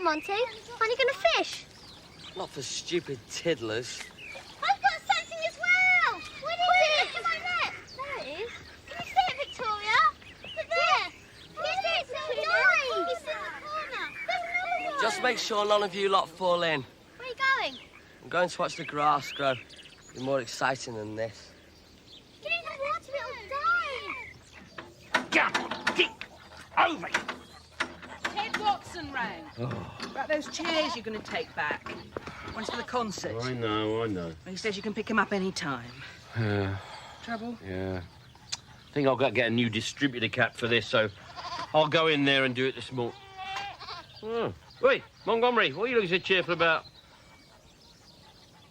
Monty. Aren't you going to fish? Not for stupid tiddlers. I've got something as well! What is it? Look at my net! There it is. Can you see it, Victoria? Look there! Can you see it, Victoria? Nice! It's in the corner. There's another one. Just make sure none of you lot fall in. Where are you going? I'm going to watch the grass grow. It'll be more exciting than this. Get in the water, it'll die! Get over it! Ted Watson rang. About those chairs you're going to take back. One's for the concert. I know. And he says you can pick them up any time. Yeah. Trouble? Yeah. I think I've got to get a new distributor cap for this, so I'll go in there and do it this morning. Oh. Wait, Montgomery, what are you looking so cheerful about?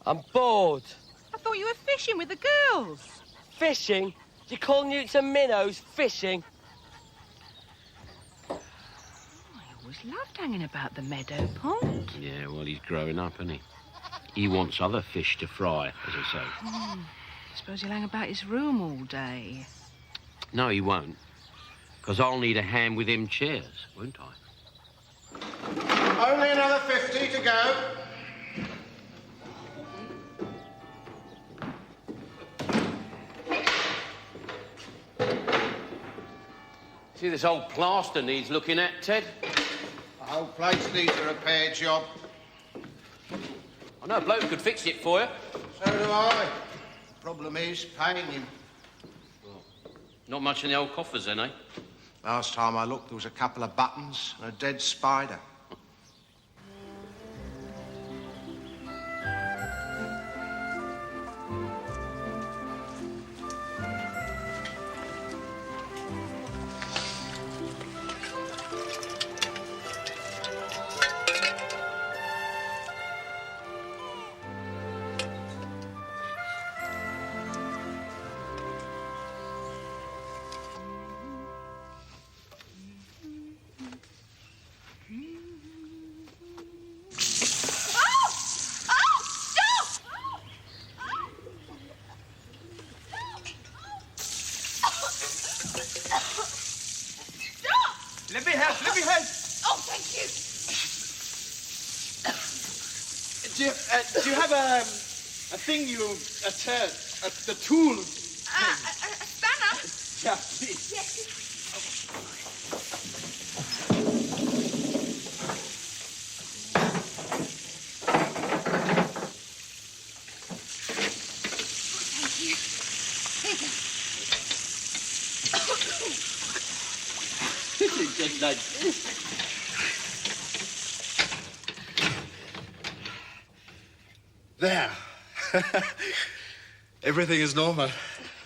I'm bored. I thought you were fishing with the girls. Fishing? Do you call newts and minnows fishing? I always loved hanging about the meadow pond. Yeah, well, he's growing up, isn't he? He wants other fish to fry, as I say. I suppose he'll hang about his room all day. No, he won't. Because I'll need a hand with them chairs, won't I? Only another 50 to go. See, this old plaster needs looking at, Ted. The whole place needs a repair job. I know a bloke who could fix it for you. So do I. Problem is paying him. Not much in the old coffers, then, eh? Last time I looked, there was a couple of buttons and a dead spider. Let me help. Oh, thank you. Do you have a thing the tool? A spanner? Yeah, please. Yes. Just like this. There. Everything is normal.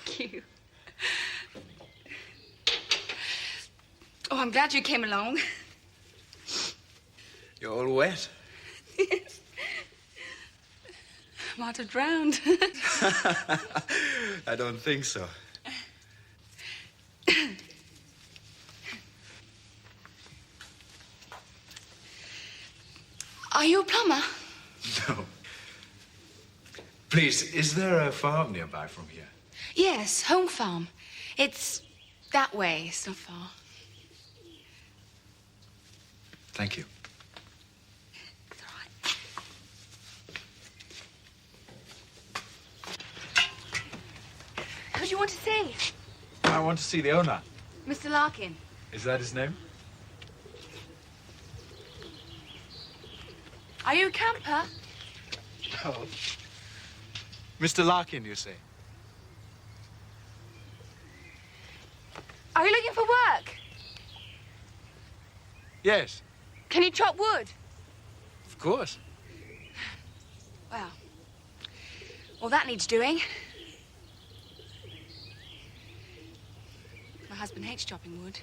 Thank you. Oh, I'm glad you came along. You're all wet. Yes. Might have drowned. I don't think so. Are you a plumber? No. Please, is there a farm nearby from here? Yes, home farm. It's that way. It's not far. Thank you. It's all right. Who do you want to see? I want to see the owner. Mr. Larkin. Is that his name? Are you a camper? No. Mr. Larkin, you say? Are you looking for work? Yes, Can you chop wood? of course. Well, that needs doing. My husband hates chopping wood.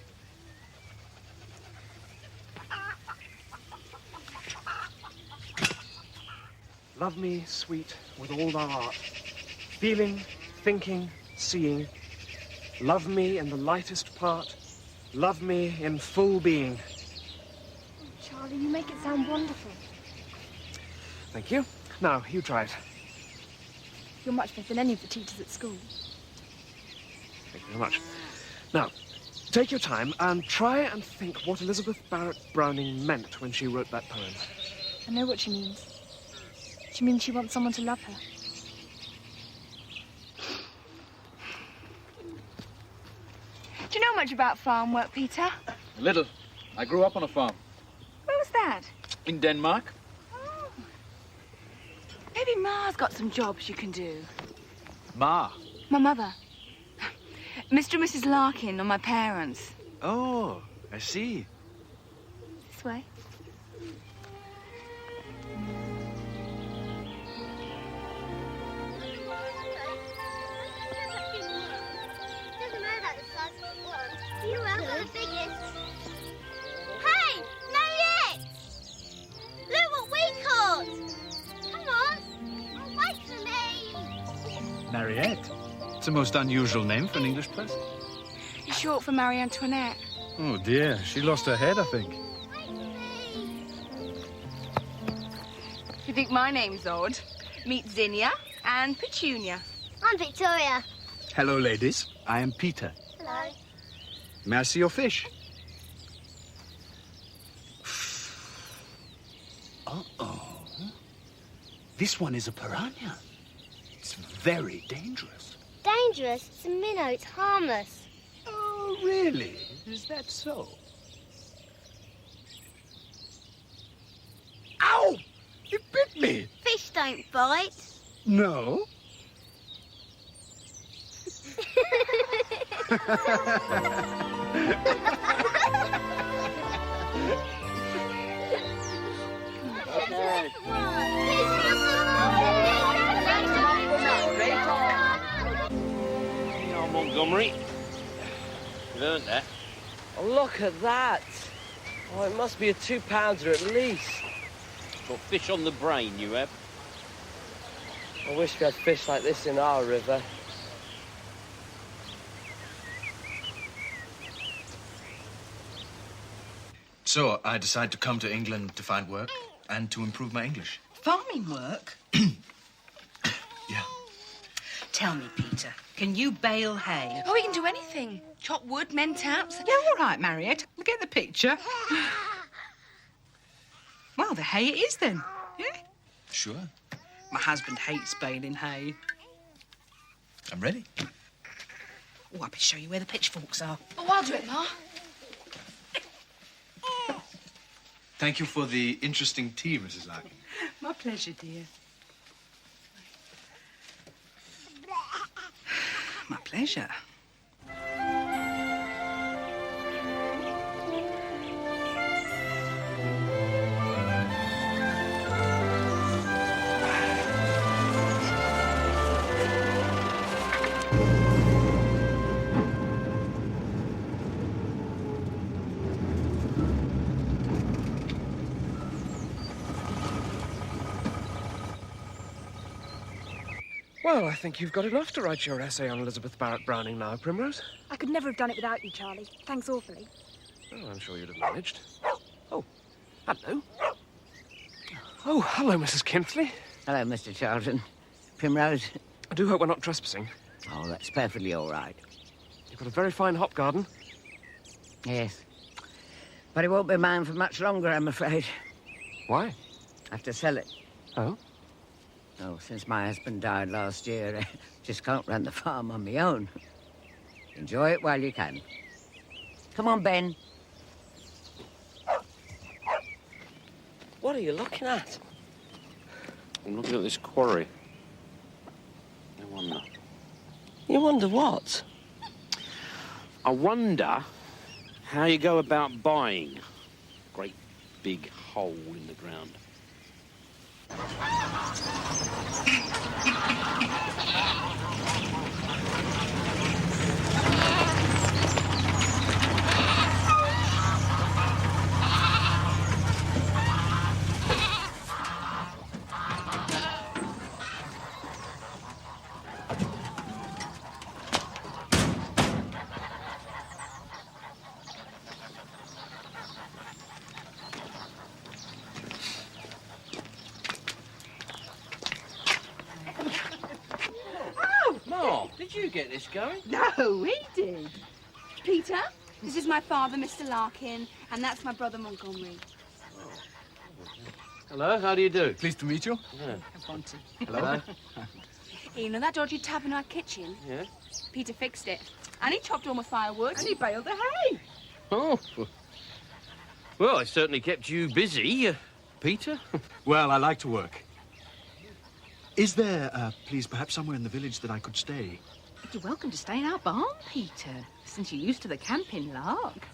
Love me, sweet, with all thou art, feeling, thinking, seeing. Love me in the lightest part. Love me in full being. Oh, Charlie, you make it sound wonderful. Thank you. Now, you try it. You're much better than any of the teachers at school. Thank you very much. Now, take your time and try and think what Elizabeth Barrett Browning meant when she wrote that poem. I know what she means. She means she wants someone to love her. Do you know much about farm work, Peter? Little. I grew up on a farm. Where was that? In Denmark. Oh. Maybe Ma's got some jobs you can do. Ma. My mother. Mr. and Mrs. Larkin are my parents. Oh, I see. This way. Doesn't matter about the size of the one. You are the biggest. Hey, Mariette! Look what we caught! Come on, wait for me. Mariette. It's a most unusual name for an English person. It's short for Marie Antoinette. Oh, dear. She lost her head, I think. Wait for me. If you think my name's odd, meet Zinnia and Petunia. I'm Victoria. Hello, ladies. I am Peter. Hello. May I see your fish? Uh-oh. This one is a piranha. It's very dangerous. Dangerous? It's a minnow, it's harmless. Oh, really? Is that so? Ow! It bit me! Fish don't bite. No. Now, Montgomery. You've earned that. Oh, look at that. Oh, it must be a 2-pounder at least. Got fish on the brain, you have. I wish we had fish like this in our river. So, I decided to come to England to find work and to improve my English. Farming work? Yeah. Tell me, Peter, can you bale hay? Oh, we can do anything. Chop wood, mend taps. Yeah, all right, Mariette. We'll get the picture. Well, the hay it is then. Yeah? Sure. My husband hates baling hay. I'm ready. Oh, I better show you where the pitchforks are. Oh, I'll do it, Ma. Thank you for the interesting tea, Mrs. Larkin. My pleasure, dear. My pleasure. Well, I think you've got enough to write your essay on Elizabeth Barrett Browning now, Primrose. I could never have done it without you, Charlie. Thanks awfully. Oh, I'm sure you'd have managed. Oh, hello. Oh, hello, Mrs. Kintley. Hello, Mr. Charlton. Primrose? I do hope we're not trespassing. Oh, that's perfectly all right. You've got a very fine hop garden. Yes. But it won't be mine for much longer, I'm afraid. Why? I have to sell it. Oh? Oh, since my husband died last year, I just can't run the farm on my own. Enjoy it while you can. Come on, Ben. What are you looking at? I'm looking at this quarry. I wonder. You wonder what? I wonder how you go about buying a great big hole in the ground. Ma, did you get this going? No, he did. Peter, This is my father, Mr. Larkin, and that's my brother, Montgomery. Hello, how do you do? Pleased to meet you. Yeah. Hello. You know that dodgy tap in our kitchen? Yeah? Peter fixed it. And he chopped all my firewood. And he baled the hay. Oh. Well, it certainly kept you busy, Peter. Well, I like to work. Is there, please, perhaps somewhere in the village that I could stay? You're welcome to stay in our barn, Peter, since you're used to the camping lark.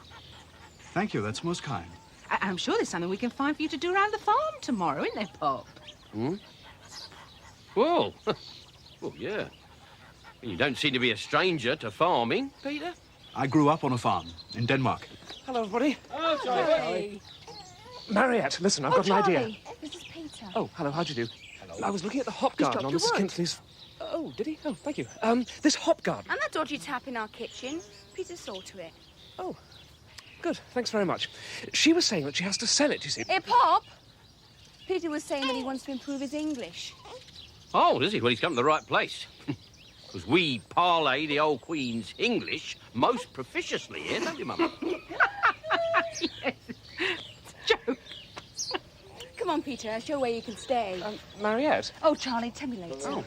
Thank you, that's most kind. I'm sure there's something we can find for you to do around the farm tomorrow, isn't there, Pop? Hmm? Well, well, yeah. You don't seem to be a stranger to farming, Peter. I grew up on a farm in Denmark. Hello, everybody. Oh, sorry. Mariette, listen, I've got an idea. This is Peter. Oh, hello, how do you do? Hello. I was looking at the hop He's garden dropped on your Mrs. wood. Kinsley's... Oh, did he? Oh, thank you. This hop garden. And that dodgy tap in our kitchen. Peter saw to it. Oh, good. Thanks very much. She was saying that she has to sell it, you see. Hey, Pop! Peter was saying that he wants to improve his English. Oh, does he? Well, he's come to the right place. Because we parlay the old Queen's English most proficiously here, don't we, Mum? Yes. Joke. Come on, Peter, I'll show where you can stay. Mariette? Oh, Charlie, tell me later. Oh.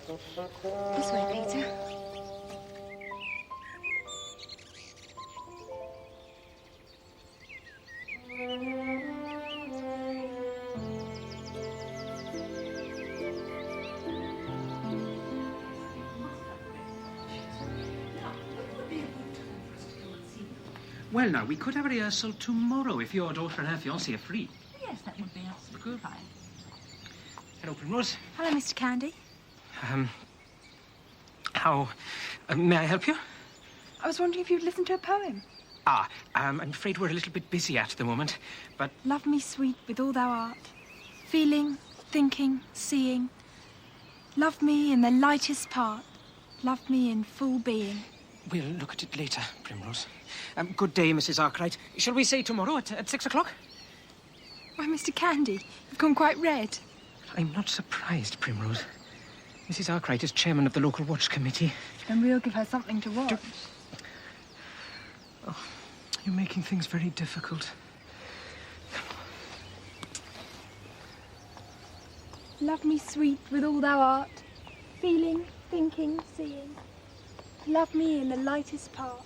This way, Peter. Well, now, we could have a rehearsal tomorrow if your daughter and her fiancé are free. Yes, that would be absolutely fine. Hello, Primrose. Hello, Mr. Candy. May I help you? I was wondering if you'd listen to a poem. I'm afraid we're a little bit busy at the moment, but... Love me, sweet, with all thou art, feeling, thinking, seeing. Love me in the lightest part, love me in full being. We'll look at it later, Primrose. Good day, Mrs. Arkwright. Shall we say tomorrow at 6 o'clock? Why, Mr. Candy, you've gone quite red. I'm not surprised, Primrose. Mrs. Arkwright is chairman of the local watch committee. Then we'll give her something to watch. Oh, you're making things very difficult. Love me, sweet, with all thou art, feeling, thinking, seeing. Love me in the lightest part,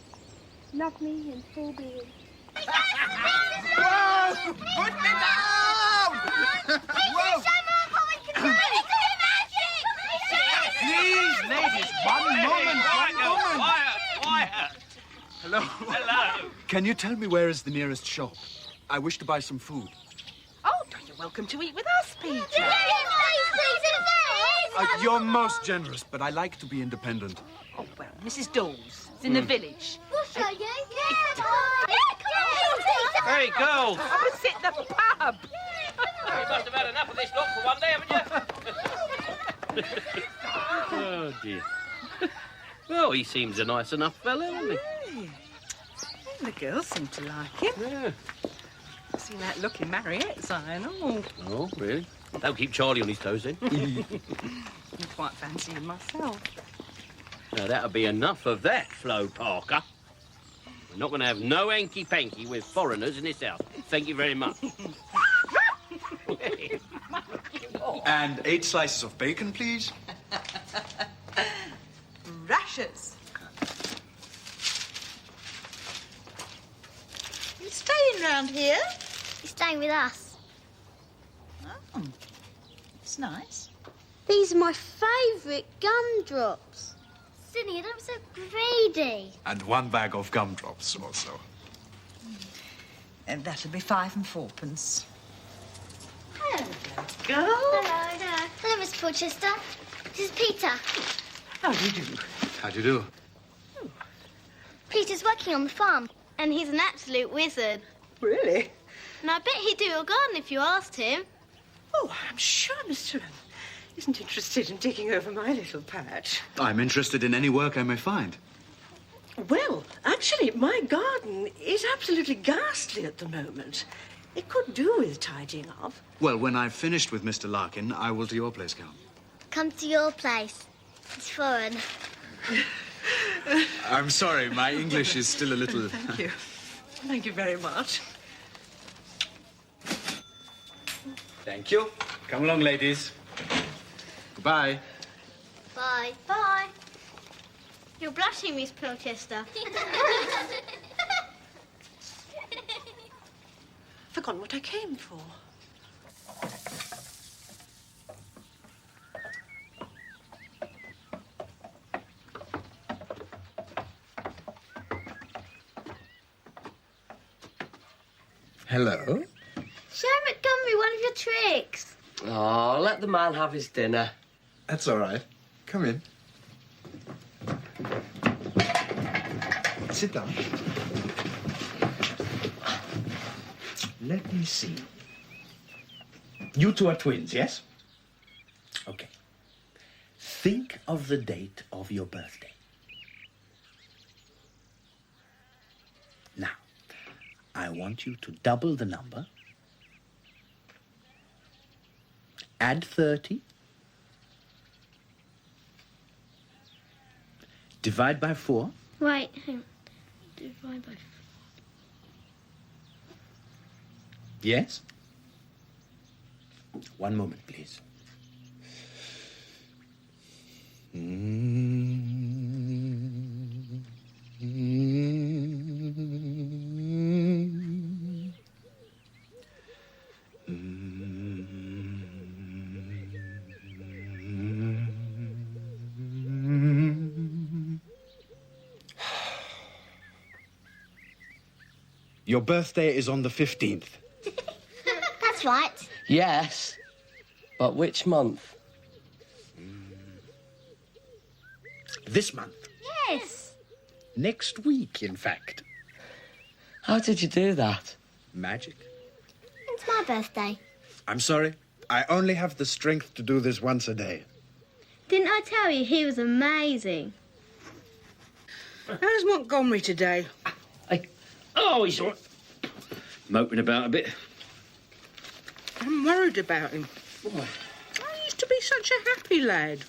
love me in full being. Whoa! Put me down! Whoa! Please, ladies, one moment. Quiet. Hello. Hello. Can you tell me where is the nearest shop? I wish to buy some food. Oh, you're welcome to eat with us, Peter. You're most generous, but I like to be independent. Oh, well, Mrs. Dawes. It's in the village. We'll show you. Hey, girls. Opposite the pub. You must have had enough of this lot for one day, haven't you? Oh, dear. Well, he seems a nice enough fella, doesn't he? The girls seem to like him. Yeah. I've seen that look in Mariette's eye and all. Oh, really? Don't keep Charlie on his toes, then. I'm quite fancying myself. Now, that'll be enough of that, Flo Parker. We're not going to have no hanky-panky with foreigners in this house. Thank you very much. And 8 slices of bacon, please. Rashers. You staying round here? You're staying with us. Oh, it's nice. These are my favourite gumdrops. Cindy, I'm so greedy. And 1 bag of gumdrops also. And that'll be 5 and 4pence. Hello, Girl. Hello. Hello, Miss Porchester. This is Peter. How do you do? How do you do? Peter's working on the farm, and he's an absolute wizard. Really? And I bet he'd do your garden if you asked him. Oh, I'm sure Mr. isn't interested in taking over my little patch. I'm interested in any work I may find. Well, actually, my garden is absolutely ghastly at the moment. It could do with tidying up. Well, when I've finished with Mr. Larkin, I will to your place, Count. Come to your place. It's foreign. I'm sorry, my English is still a little... Thank you. Thank you very much. Thank you. Come along, ladies. Goodbye. Bye. Bye. You're blushing, Miss Pilchester. Forgotten what I came for. Hello. Show Montgomery one of your tricks. Oh, let the man have his dinner. That's all right. Come in. Sit down. Let me see. You two are twins, yes? Okay. Think of the date of your birthday. Now, I want you to double the number, add 30, divide by 4. Wait, hang on. Divide by 4. Yes? One moment, please. Your birthday is on the 15th. That's right. Yes, but which month? This month. Yes. Next week, in fact. How did you do that? Magic. It's my birthday. I'm sorry. I only have the strength to do this once a day. Didn't I tell you he was amazing? How's Montgomery today? Oh, he's all right. Moping about a bit. I'm worried about him. Why? I used to be such a happy lad.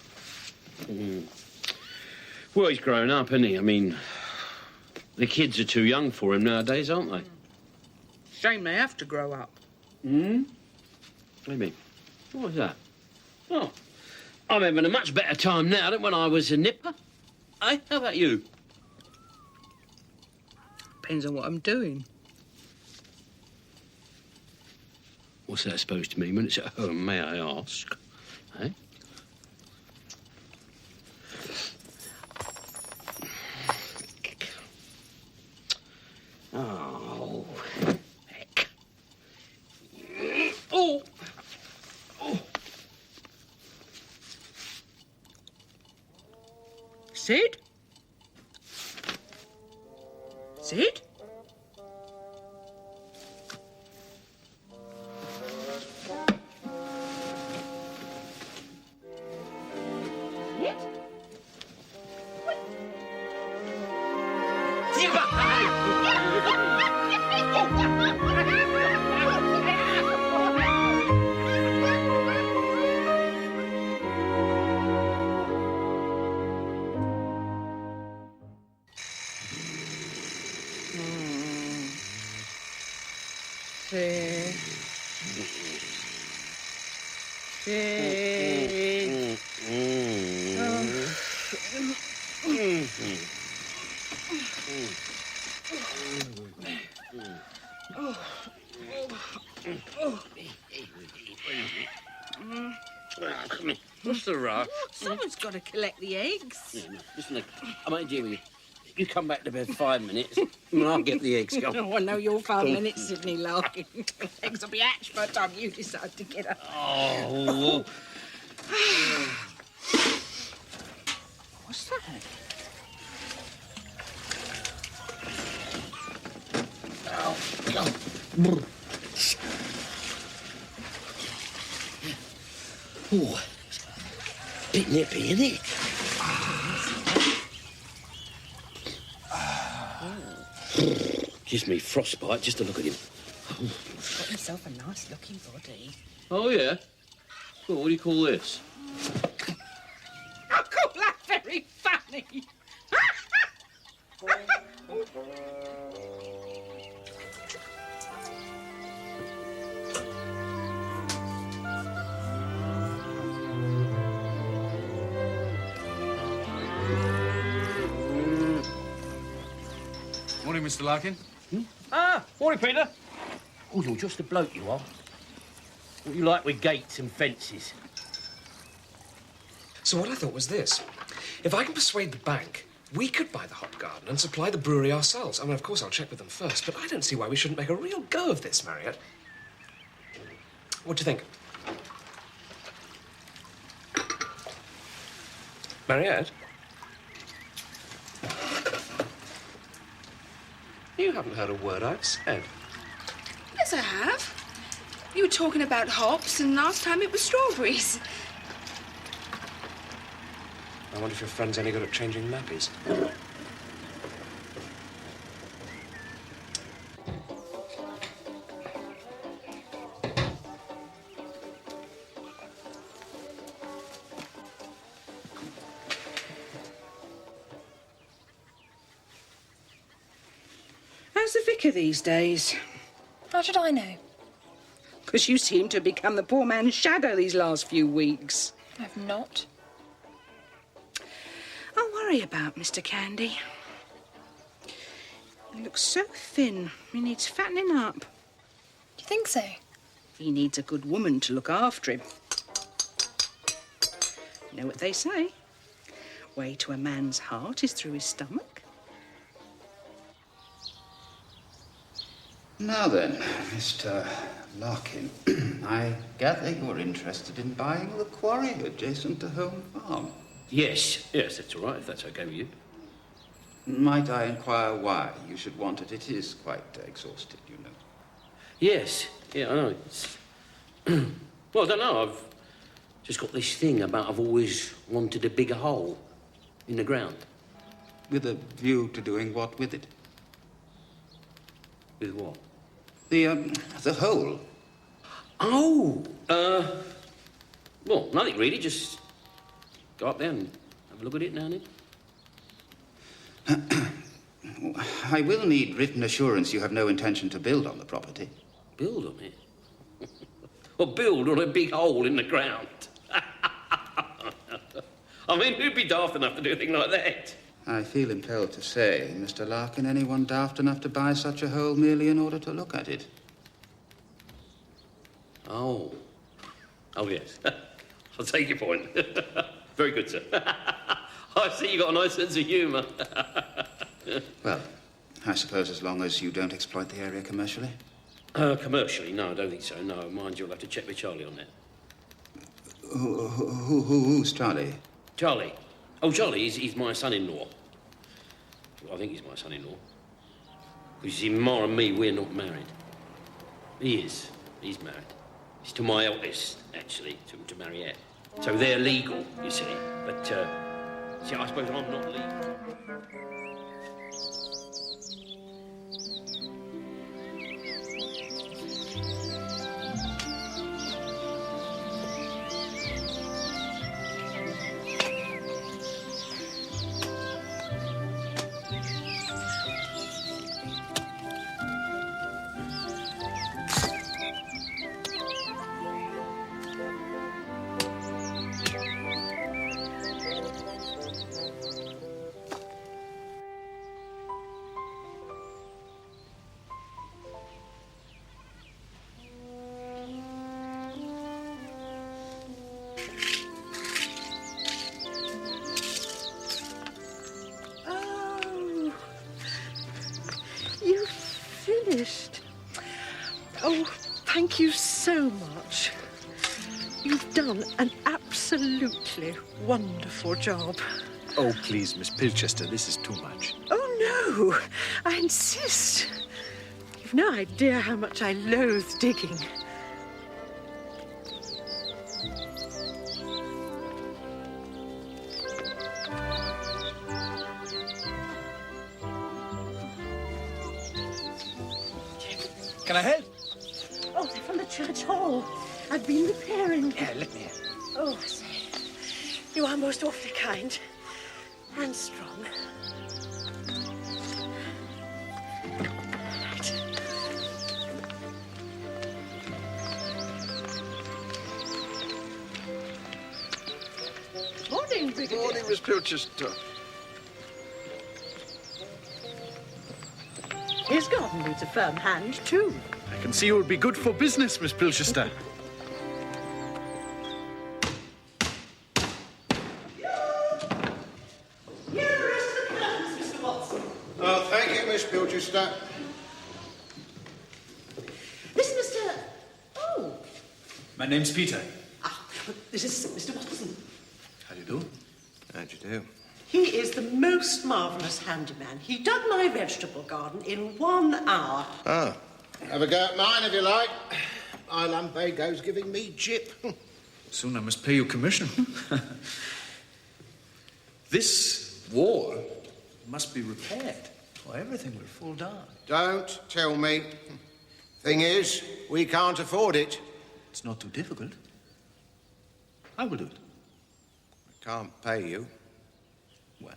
Well, he's grown up, isn't he? I mean, the kids are too young for him nowadays, aren't they? Shame they have to grow up. What do you mean? What was that? Oh, I'm having a much better time now than when I was a nipper. Hey, how about you? Depends on what I'm doing. What's that supposed to mean when it's at home, may I ask? Eh? Oh, heck. Oh! Oh! Sid? Sid? Sid. Come here. What's the rush? Someone's got to collect the eggs. Yeah, no, listen, I might deal with you. You come back to bed 5 minutes, and I'll get the eggs going. Oh, I know your 5 minutes, Sydney Larkin. Eggs will be hatched by the time you decide to get up. Oh. What's that? Oh, bit nippy, isn't it? Gives me frostbite just to look at him. He's got himself a nice looking body. Oh, yeah? Well, what do you call this? I call that very funny. Mr. Larkin. Ah, morning, Peter. Oh, you're just a bloke, you are. What you like with gates and fences? So what I thought was this. If I can persuade the bank, we could buy the hop garden and supply the brewery ourselves. I mean, of course, I'll check with them first, but I don't see why we shouldn't make a real go of this, Marriott. What do you think? Marriott? You haven't heard a word I've said. Yes, I have. You were talking about hops, and last time it was strawberries. I wonder if your friend's any good at changing nappies. How's the vicar these days? How should I know? Because you seem to have become the poor man's shadow these last few weeks. I've not. I worry about Mr. Candy. He looks so thin. He needs fattening up. Do you think so? He needs a good woman to look after him. You know what they say? Way to a man's heart is through his stomach. Now then, Mr. Larkin, I gather you're interested in buying the quarry adjacent to Home Farm. Yes, that's all right, if that's okay with you. Might I inquire why you should want it? It is quite exhausted, you know. Yes, I know. It's... well, I don't know. I've just got this thing about I've always wanted a bigger hole in the ground. With a view to doing what with it? With what? The hole. Oh, well, nothing really. Just go up there and have a look at it now and then. I will need written assurance you have no intention to build on the property. Build on it? Or build on a big hole in the ground? I mean, who'd be daft enough to do a thing like that? I feel impelled to say, Mr. Larkin, anyone daft enough to buy such a hole merely in order to look at it? Oh, yes. I'll take your point. Very good, sir. I see you got a nice sense of humour. Well, I suppose as long as you don't exploit the area commercially? Commercially? No, I don't think so. No, mind you, I'll have to check with Charlie on that. Who's Charlie? Charlie? Oh, Charlie, he's my son-in-law. Well, I think he's my son-in-law. Because you see, Ma and me, we're not married. He is. He's married. He's to my eldest, actually, to Mariette. So they're legal, you see. But, see, I suppose I'm not legal. Oh, thank you so much. You've done an absolutely wonderful job. Oh, please, Miss Pilchester, this is too much. Oh, no, I insist. You've no idea how much I loathe digging. Can I help? Oh, they're from the church hall. I've been repairing. Yeah, let me in. Oh, I say, you are most awfully kind and strong. Right. Morning, Brigadier. Morning, Miss Pilchester. his garden needs a firm hand, too. I can see you would be good for business, Miss Pilchester. Oh, thank you, Miss Pilchester. This is Mr. Oh. My name's Peter. This is Mr. Watson. How do you do? How do you do? He is the most marvellous handyman. He dug my vegetable garden in 1 hour. Oh. Have a go at mine if you like. My lumbago's giving me jip. Soon I must pay you commission. This wall must be repaired, or everything will fall down. Don't tell me. Thing is, we can't afford it. It's not too difficult. I will do it. I can't pay you. Well,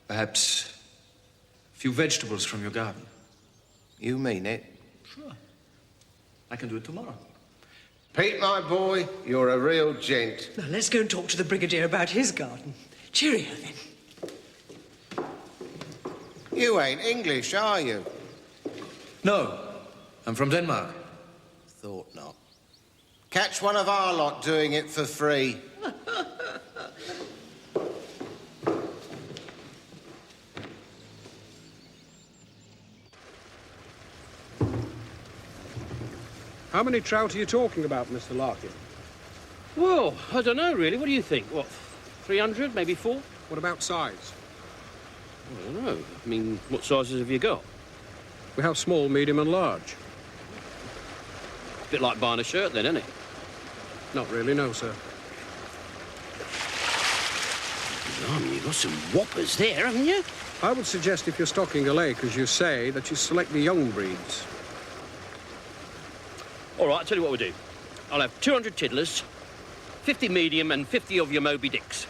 perhaps a few vegetables from your garden. You mean it? Sure. I can do it tomorrow. Pete, my boy, you're a real gent. Now, let's go and talk to the Brigadier about his garden. Cheerio, then. You ain't English, are you? No, I'm from Denmark. Thought not. Catch one of our lot doing it for free. How many trout are you talking about, Mr. Larkin? Well, I don't know, really. What do you think? What, 300, maybe 4? What about size? I don't know. I mean, what sizes have you got? We have small, medium and large. It's a bit like buying a shirt then, isn't it? Not really, no, sir. Blimey, you've got some whoppers there, haven't you? I would suggest if you're stocking a lake, as you say, that you select the young breeds. All right, I'll tell you what we'll do. I'll have 200 tiddlers, 50 medium and 50 of your Moby Dicks.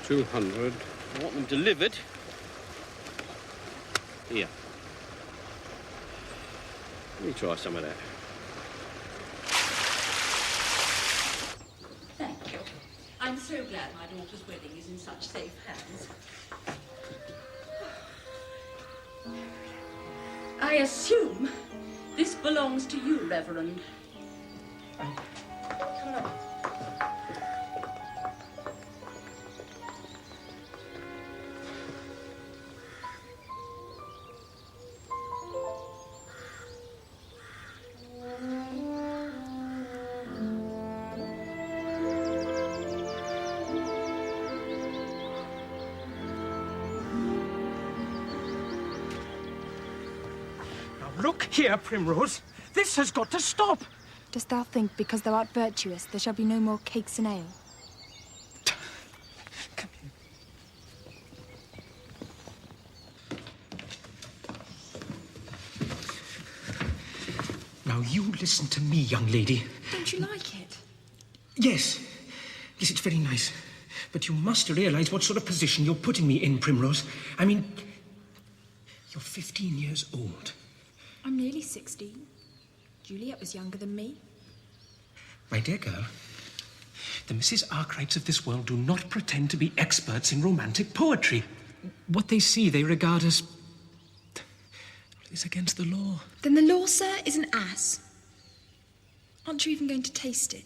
200. I want them delivered. Here. Let me try some of that. Thank you. I'm so glad my daughter's wedding is in such safe hands. I assume this belongs to you, Reverend. Look here, Primrose. This has got to stop. Dost thou think because thou art virtuous there shall be no more cakes and ale? Now, you listen to me, young lady. Don't you like it? Yes. Yes, it's very nice. But you must realise what sort of position you're putting me in, Primrose. I mean, you're 15 years old. I'm nearly 16. Juliet was younger than me. My dear girl, the Mrs. Arkwrights of this world do not pretend to be experts in romantic poetry. What they see, they regard as... is against the law. Then the law, sir, is an ass. Aren't you even going to taste it?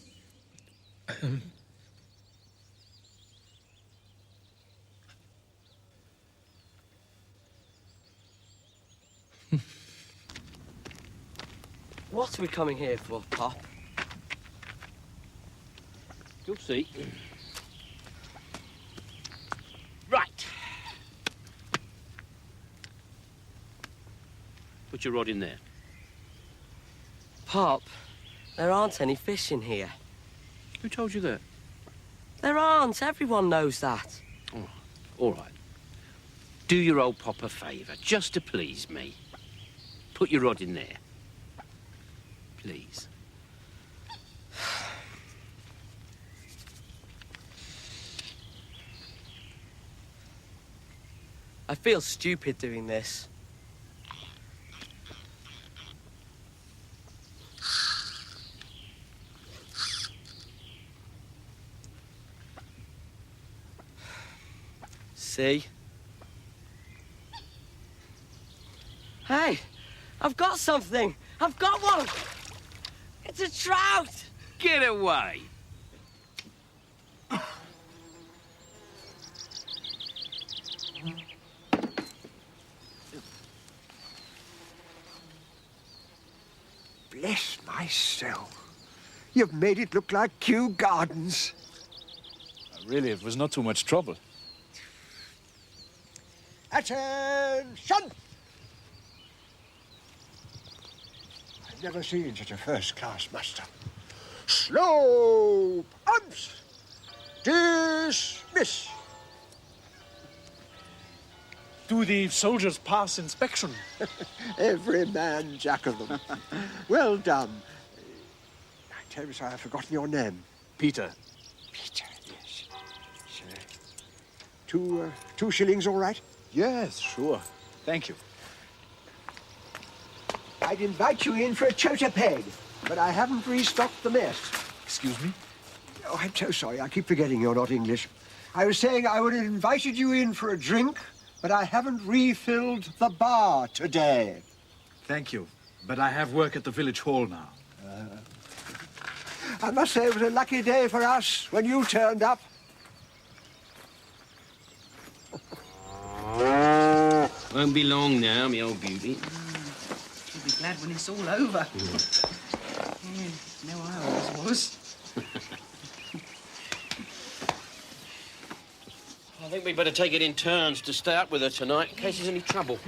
What are we coming here for, Pop? You'll see. Right. Put your rod in there. Pop, there aren't any fish in here. Who told you that? There aren't. Everyone knows that. Oh, all right. Do your old Pop a favour, just to please me. Put your rod in there. Please. I feel stupid doing this. See? I've got something. I've got one. It's a trout. Get away. Bless my soul. You've made it look like Kew Gardens. Really, it was not too much trouble. Attention! I've never seen such a first-class muster. Slow pumps! Dismiss! Do the soldiers pass inspection? Every man jack of them. Well done. I tell you, sir, I've forgotten your name. Peter. Peter, yes. Sir. 2 shillings, all right? Yes, sure. Thank you. I'd invite you in for a chota peg, but I haven't restocked the mess. Excuse me? Oh, I'm so sorry. I keep forgetting you're not English. I was saying I would have invited you in for a drink, but I haven't refilled the bar today. Thank you. But I have work at the village hall now. I must say it was a lucky day for us when you turned up. Won't be long now, me old beauty. You'll be glad when it's all over. Yeah, no, I always was. I think we'd better take it in turns to stay up with her tonight in case there's any trouble.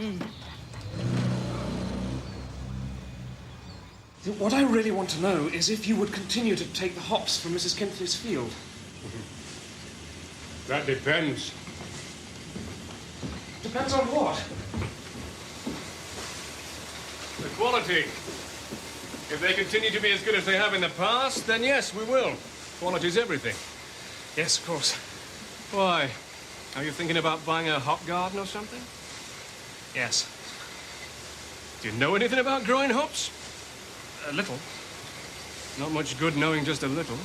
What I really want to know is if you would continue to take the hops from Mrs. Kintley's field. That depends. Depends on what? The quality. If they continue to be as good as they have in the past, then yes, we will. Quality's everything. Yes, of course. Why? Are you thinking about buying a hop garden or something? Yes. Do you know anything about growing hops? A little. Not much good knowing just a little.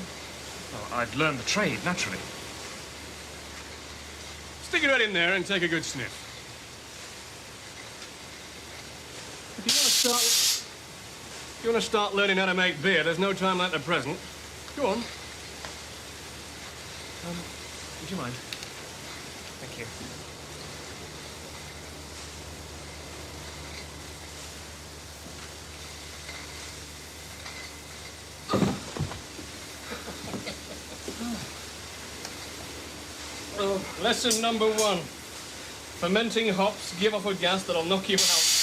Well, I'd learn the trade, naturally. Stick your head in there and take a good sniff. If you want to start learning how to make beer, there's no time like the present. Go on. Would you mind? Thank you. Lesson number 1. Fermenting hops give off a gas that'll knock you out.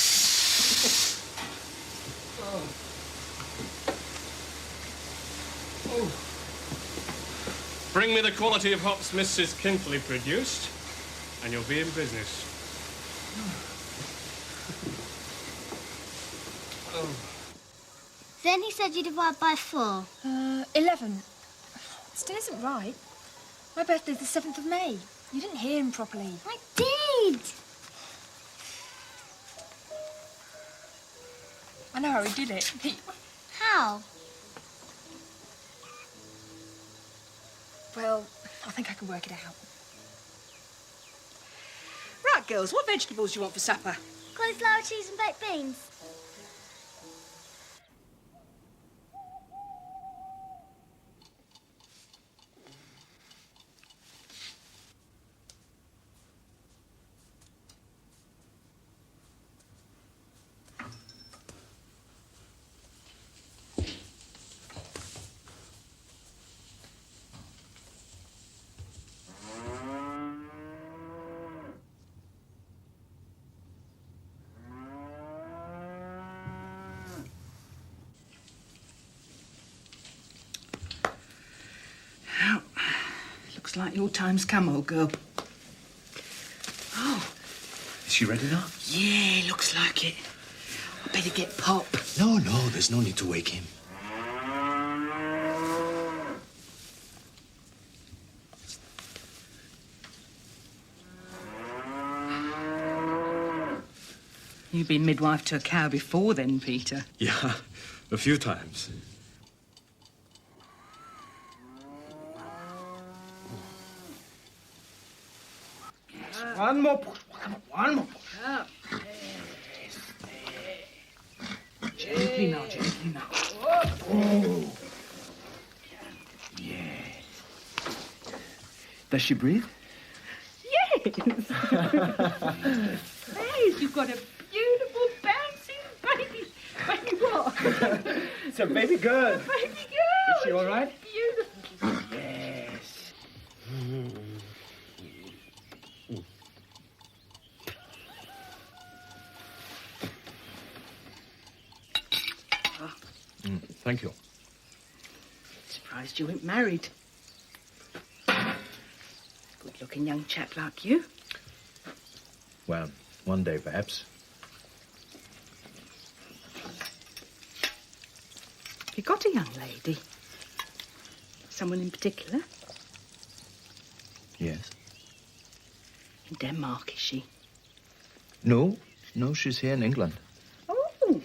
Bring me the quality of hops Mrs. Kintley produced, and you'll be in business. Then he said you divide by 4. 11. Still isn't right. My birthday's the 7th of May. You didn't hear him properly. I did! I know how he did it. How? Well, I think I can work it out. Right, girls, what vegetables do you want for supper? Cauliflower, cheese and baked beans. Looks like your time's come, old girl. Oh. Is she ready now? Yeah, looks like it. I better get Pop. No, there's no need to wake him. You've been midwife to a cow before then, Peter. Yeah, a few times. One more. Gently now, gently now. Oh. Yeah. Does she breathe? Yes. Yes, you've got a beautiful, bouncing baby. Baby what? It's a baby girl. A baby girl. Is she all right? Beautiful. Yes. Thank you. Surprised you weren't married. Good-looking young chap like you. Well, one day perhaps. You got a young lady? Someone in particular? Yes. In Denmark, is she? No, she's here in England. Oh.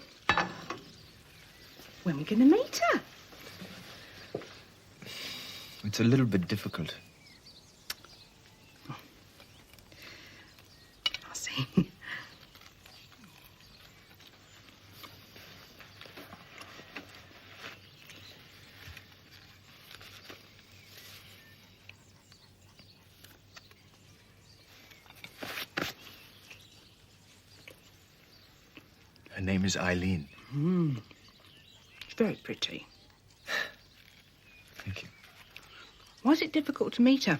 When are we going to meet her? It's a little bit difficult. I see. Her name is Eileen. It's very pretty. Thank you. Why is it difficult to meet her?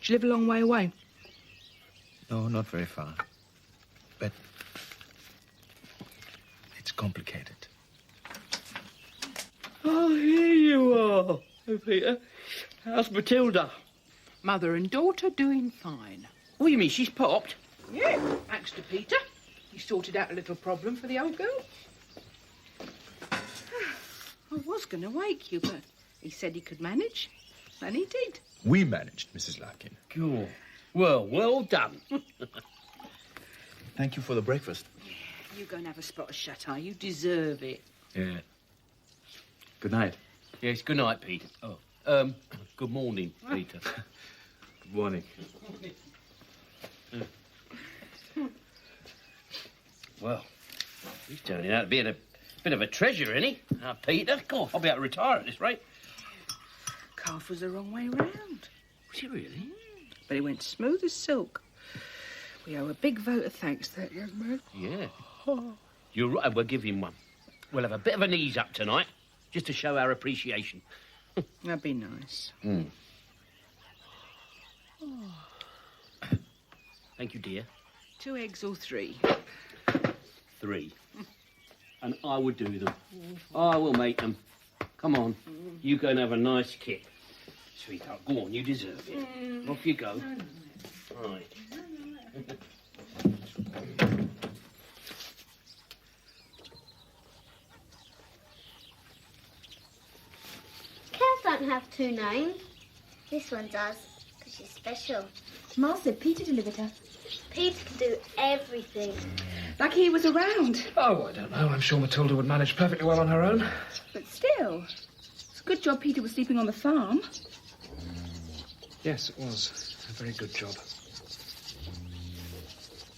She live a long way away. No, not very far. But it's complicated. Oh, here you are. Oh, Peter. How's Matilda? Mother and daughter doing fine. What do you mean, she's popped? Yeah, thanks to Peter. He sorted out a little problem for the old girl. I was going to wake you, but he said he could manage, and he did. We managed, Mrs. Larkin. Cool. Well done. Thank you for the breakfast. You go and have a spot of shut-eye. You deserve it. Yeah. Good night. Yes, good night, Peter. Oh, good morning, Peter. Good morning. Well, he's turning out to be a bit of a treasure, isn't he? Peter. God, I'll be able to retire at this rate. Calf was the wrong way round. Was he really? But he went smooth as silk. We owe a big vote of thanks to that young man. Yeah. You're right, we'll give him one. We'll have a bit of an ease up tonight, just to show our appreciation. That'd be nice. Thank you, dear. 2 eggs or 3? 3. And I would do them. I will make them. Come on, you go and have a nice kick. Sweetheart, go on, you deserve it. Off you go. Right. Cows don't have 2 names. This one does, because she's special. Ma said Peter delivered her. Peter can do everything. Like he was around. Oh, I don't know. I'm sure Matilda would manage perfectly well on her own. But still, it's a good job Peter was sleeping on the farm. Yes, it was. A very good job.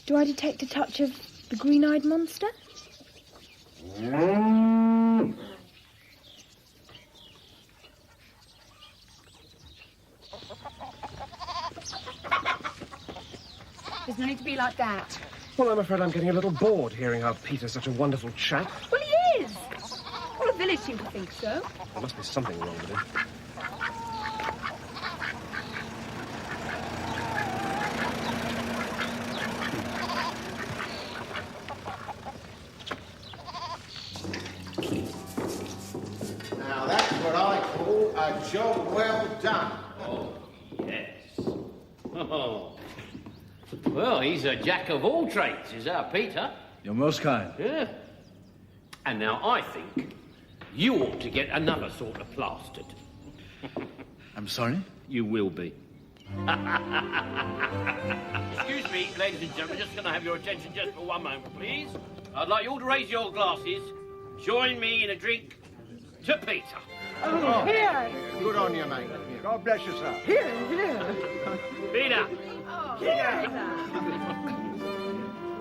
Do I detect a touch of the green-eyed monster? There's no need to be like that. Well, I'm afraid I'm getting a little bored hearing how Peter's such a wonderful chap. Well, he is. All the village seem to think so. There must be something wrong with him. Now, that's what I call a job well done. Oh, yes. Oh. Well, he's a jack of all trades, is our Peter. You're most kind. Yeah. And now I think you ought to get another sort of plastered. I'm sorry? You will be. Excuse me, ladies and gentlemen, just going to have your attention just for one moment, please. I'd like you all to raise your glasses. Join me in a drink to Peter. Oh, here. Good on you, mate. God bless you, sir. Here. Peter.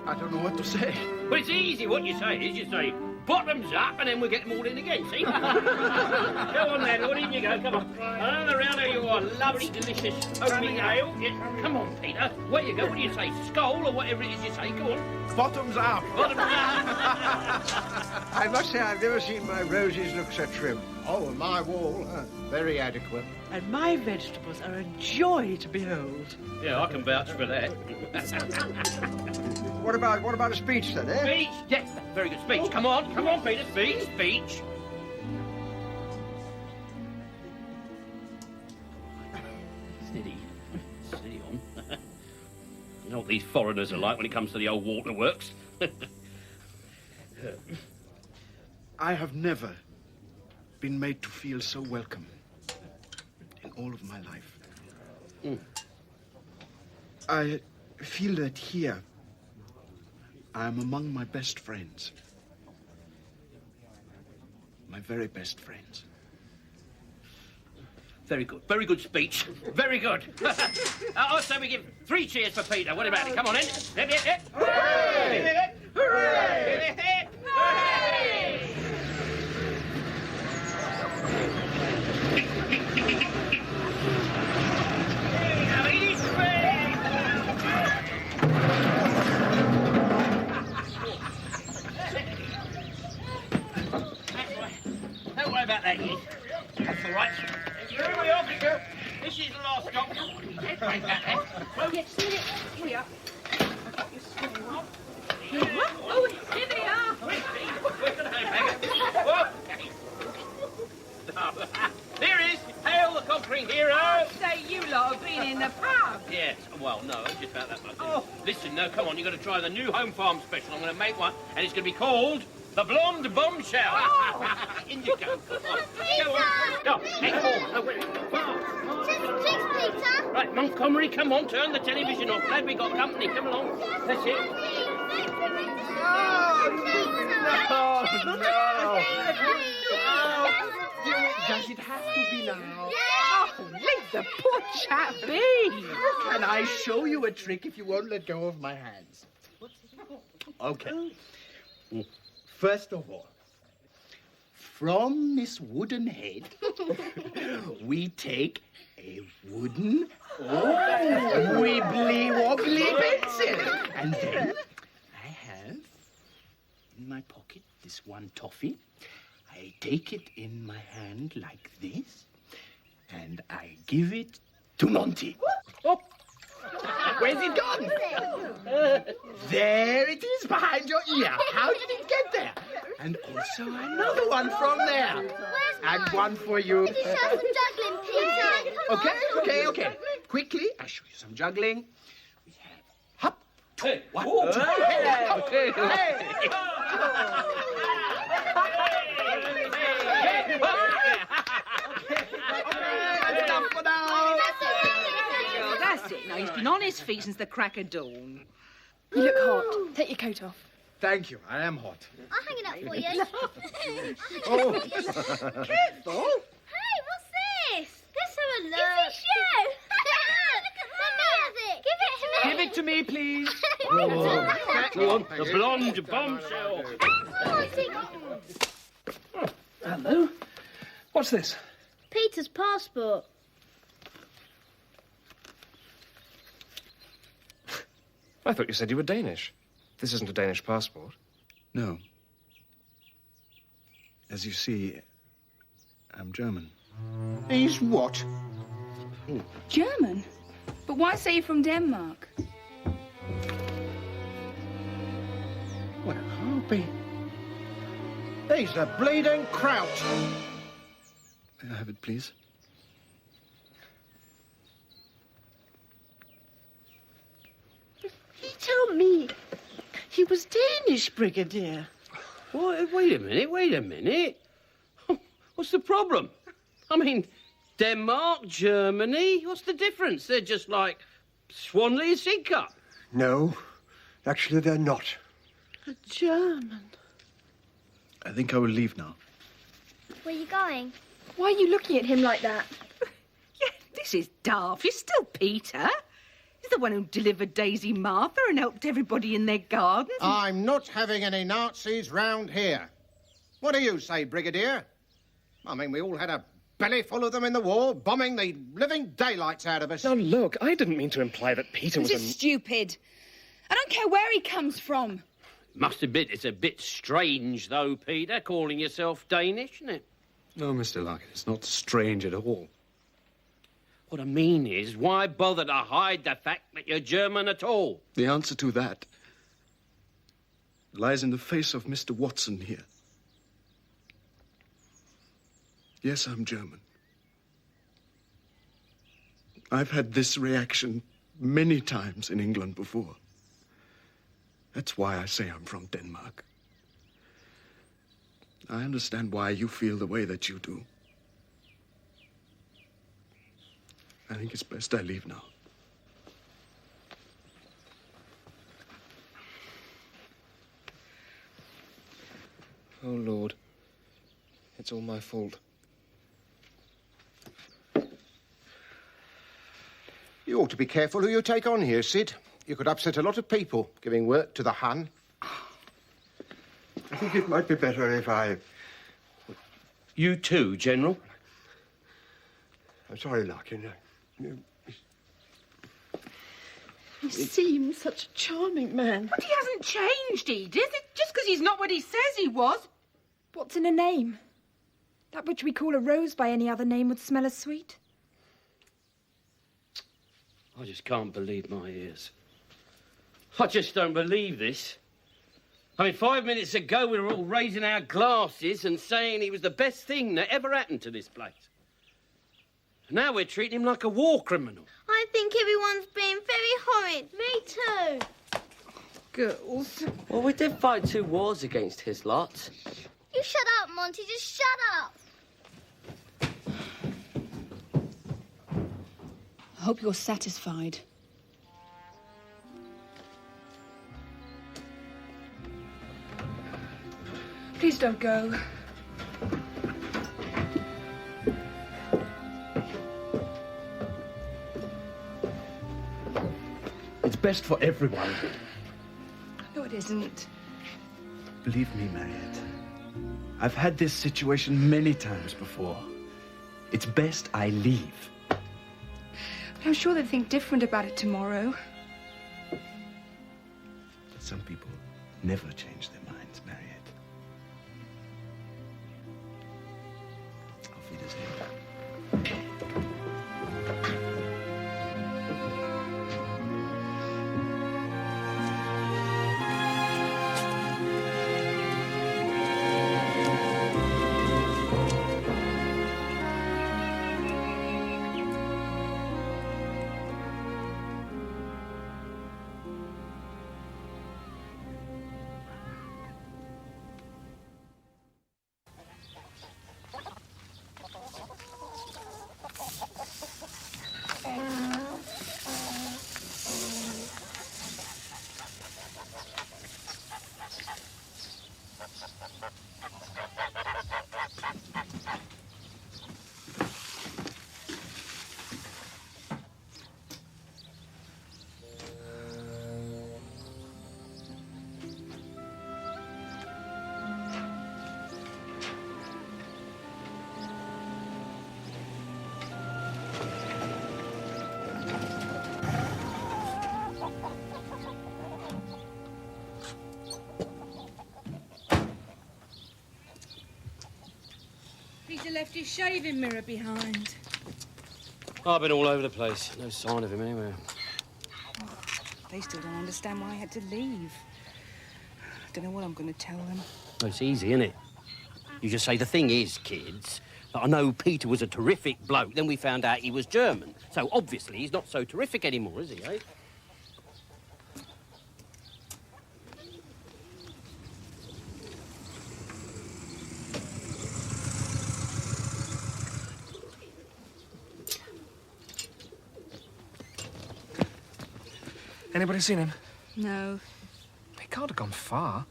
I don't know what to say. Well, it's easy. What you say is you say, bottoms up, and then we'll get them all in again, see? Go on, landlord, in you go, come on. Another round of your lovely, delicious oatmeal ale. Yeah, come on, Peter. Where you go? What do you say? Skull or whatever it is you say? Go on. Bottoms up. Bottoms up. I must say I've never seen my roses look so trim. Oh, and my wall, very adequate. And my vegetables are a joy to behold. Yeah, I can vouch for that. What about a speech then, eh? Speech? Yes, very good speech. Come on, Peter. Speech. Steady on. You know what these foreigners are like when it comes to the old waterworks. I have never been made to feel so welcome in all of my life. I feel that here I am among my best friends. My very best friends. Very good speech. Very good. Also, we give 3 cheers for Peter. What about it? Come on in. Hip. Hooray! Hooray! Hip. Hooray! Don't worry about that, Ian. That's all right. Here we are, Peter. This is the last stop. Right back there. Well, yes, here we are. Oh, here they are. Here is Hail the Conquering Hero. Say, you lot have been in the pub. Yes, well, no, just about that much. Oh. Listen, no, come on, you've got to try the new Home Farm special. I'm going to make one, and it's going to be called The Blonde Bombshell. Oh. In you go. Go on. Go, E04. No, wait. Cheers, Peter. Right, Montgomery, come on, turn the television off. Glad we got company. Come along. That's it. Does it have to be now? Oh, leave the poor chap be. Can I show you a trick if you won't let go of my hands? Okay. First of all, from this wooden head, we take a wooden wibbly-wobbly pencil. And then I have in my pocket this one toffee. I take it in my hand like this, and I give it to Monty. Oh. Where's it gone? There it is, behind your ear. How did it get there? And also another one from there. And one for you. Could you show some juggling, Peter? Okay. Quickly, I'll show you some juggling. We have hop, Hey. one, Ooh. two, Hey. That's it. Now, he's been on his feet since the crack of dawn. You look hot. Take your coat off. Thank you, I am hot. I'll hang it up for you. Oh. Careful. Hey, what's this? Let's have a look. It's a shoe. Look at that. Give it to me. Give it to me, please. Go on, the blonde bombshell. Hello. What's this? Peter's passport. I thought you said you were Danish. This isn't a Danish passport. No. As you see, I'm German. He's what? German? But why say you're from Denmark? What a harpy. He's a bleeding kraut. May I have it, please? He told me he was Danish, Brigadier. Wait a minute. What's the problem? I mean, Denmark, Germany, what's the difference? They're just like Swanley and Sidcup. No, actually they're not. A German. I think I will leave now. Where are you going? Why are you looking at him like that? This is daft. He's still Peter. He's the one who delivered Daisy Martha and helped everybody in their gardens. I'm not having any Nazis round here. What do you say, Brigadier? I mean, we all had a belly full of them in the war, bombing the living daylights out of us. Now, look, I didn't mean to imply that Peter was This is stupid. I don't care where he comes from. Must admit, it's a bit strange, though, Peter, calling yourself Danish, isn't it? No, Mr. Larkin, it's not strange at all. What I mean is, why bother to hide the fact that you're German at all? The answer to that lies in the face of Mr. Watson here. Yes, I'm German. I've had this reaction many times in England before. That's why I say I'm from Denmark. I understand why you feel the way that you do. I think it's best I leave now. Oh, Lord. It's all my fault. You ought to be careful who you take on here, Sid. You could upset a lot of people giving work to the Hun. I think it might be better if I... You too, General? I'm sorry, Larkin. He seems such a charming man. But he hasn't changed, Edith. It's just because he's not what he says he was. What's in a name? That which we call a rose by any other name would smell as sweet. I just can't believe my ears. I just don't believe this. I mean, 5 minutes ago we were all raising our glasses and saying he was the best thing that ever happened to this place. Now we're treating him like a war criminal. I think everyone's being very horrid. Me too. Girls. Well, we did fight 2 wars against his lot. You shut up, Monty. Just shut up. I hope you're satisfied. Please don't go. It's best for everyone. No, it isn't. Believe me, Mariette. I've had this situation many times before. It's best I leave. But I'm sure they'll think different about it tomorrow. But some people never change their minds, Mariette. Auf Wiedersehen. Peter left his shaving mirror behind. I've been all over the place. No sign of him anywhere. They still don't understand why I had to leave. I don't know what I'm going to tell them. Well, it's easy, isn't it? You just say, the thing is, kids, that I know Peter was a terrific bloke. Then we found out he was German. So, obviously, he's not so terrific anymore, is he, eh? Anybody seen him? No. He can't have gone far.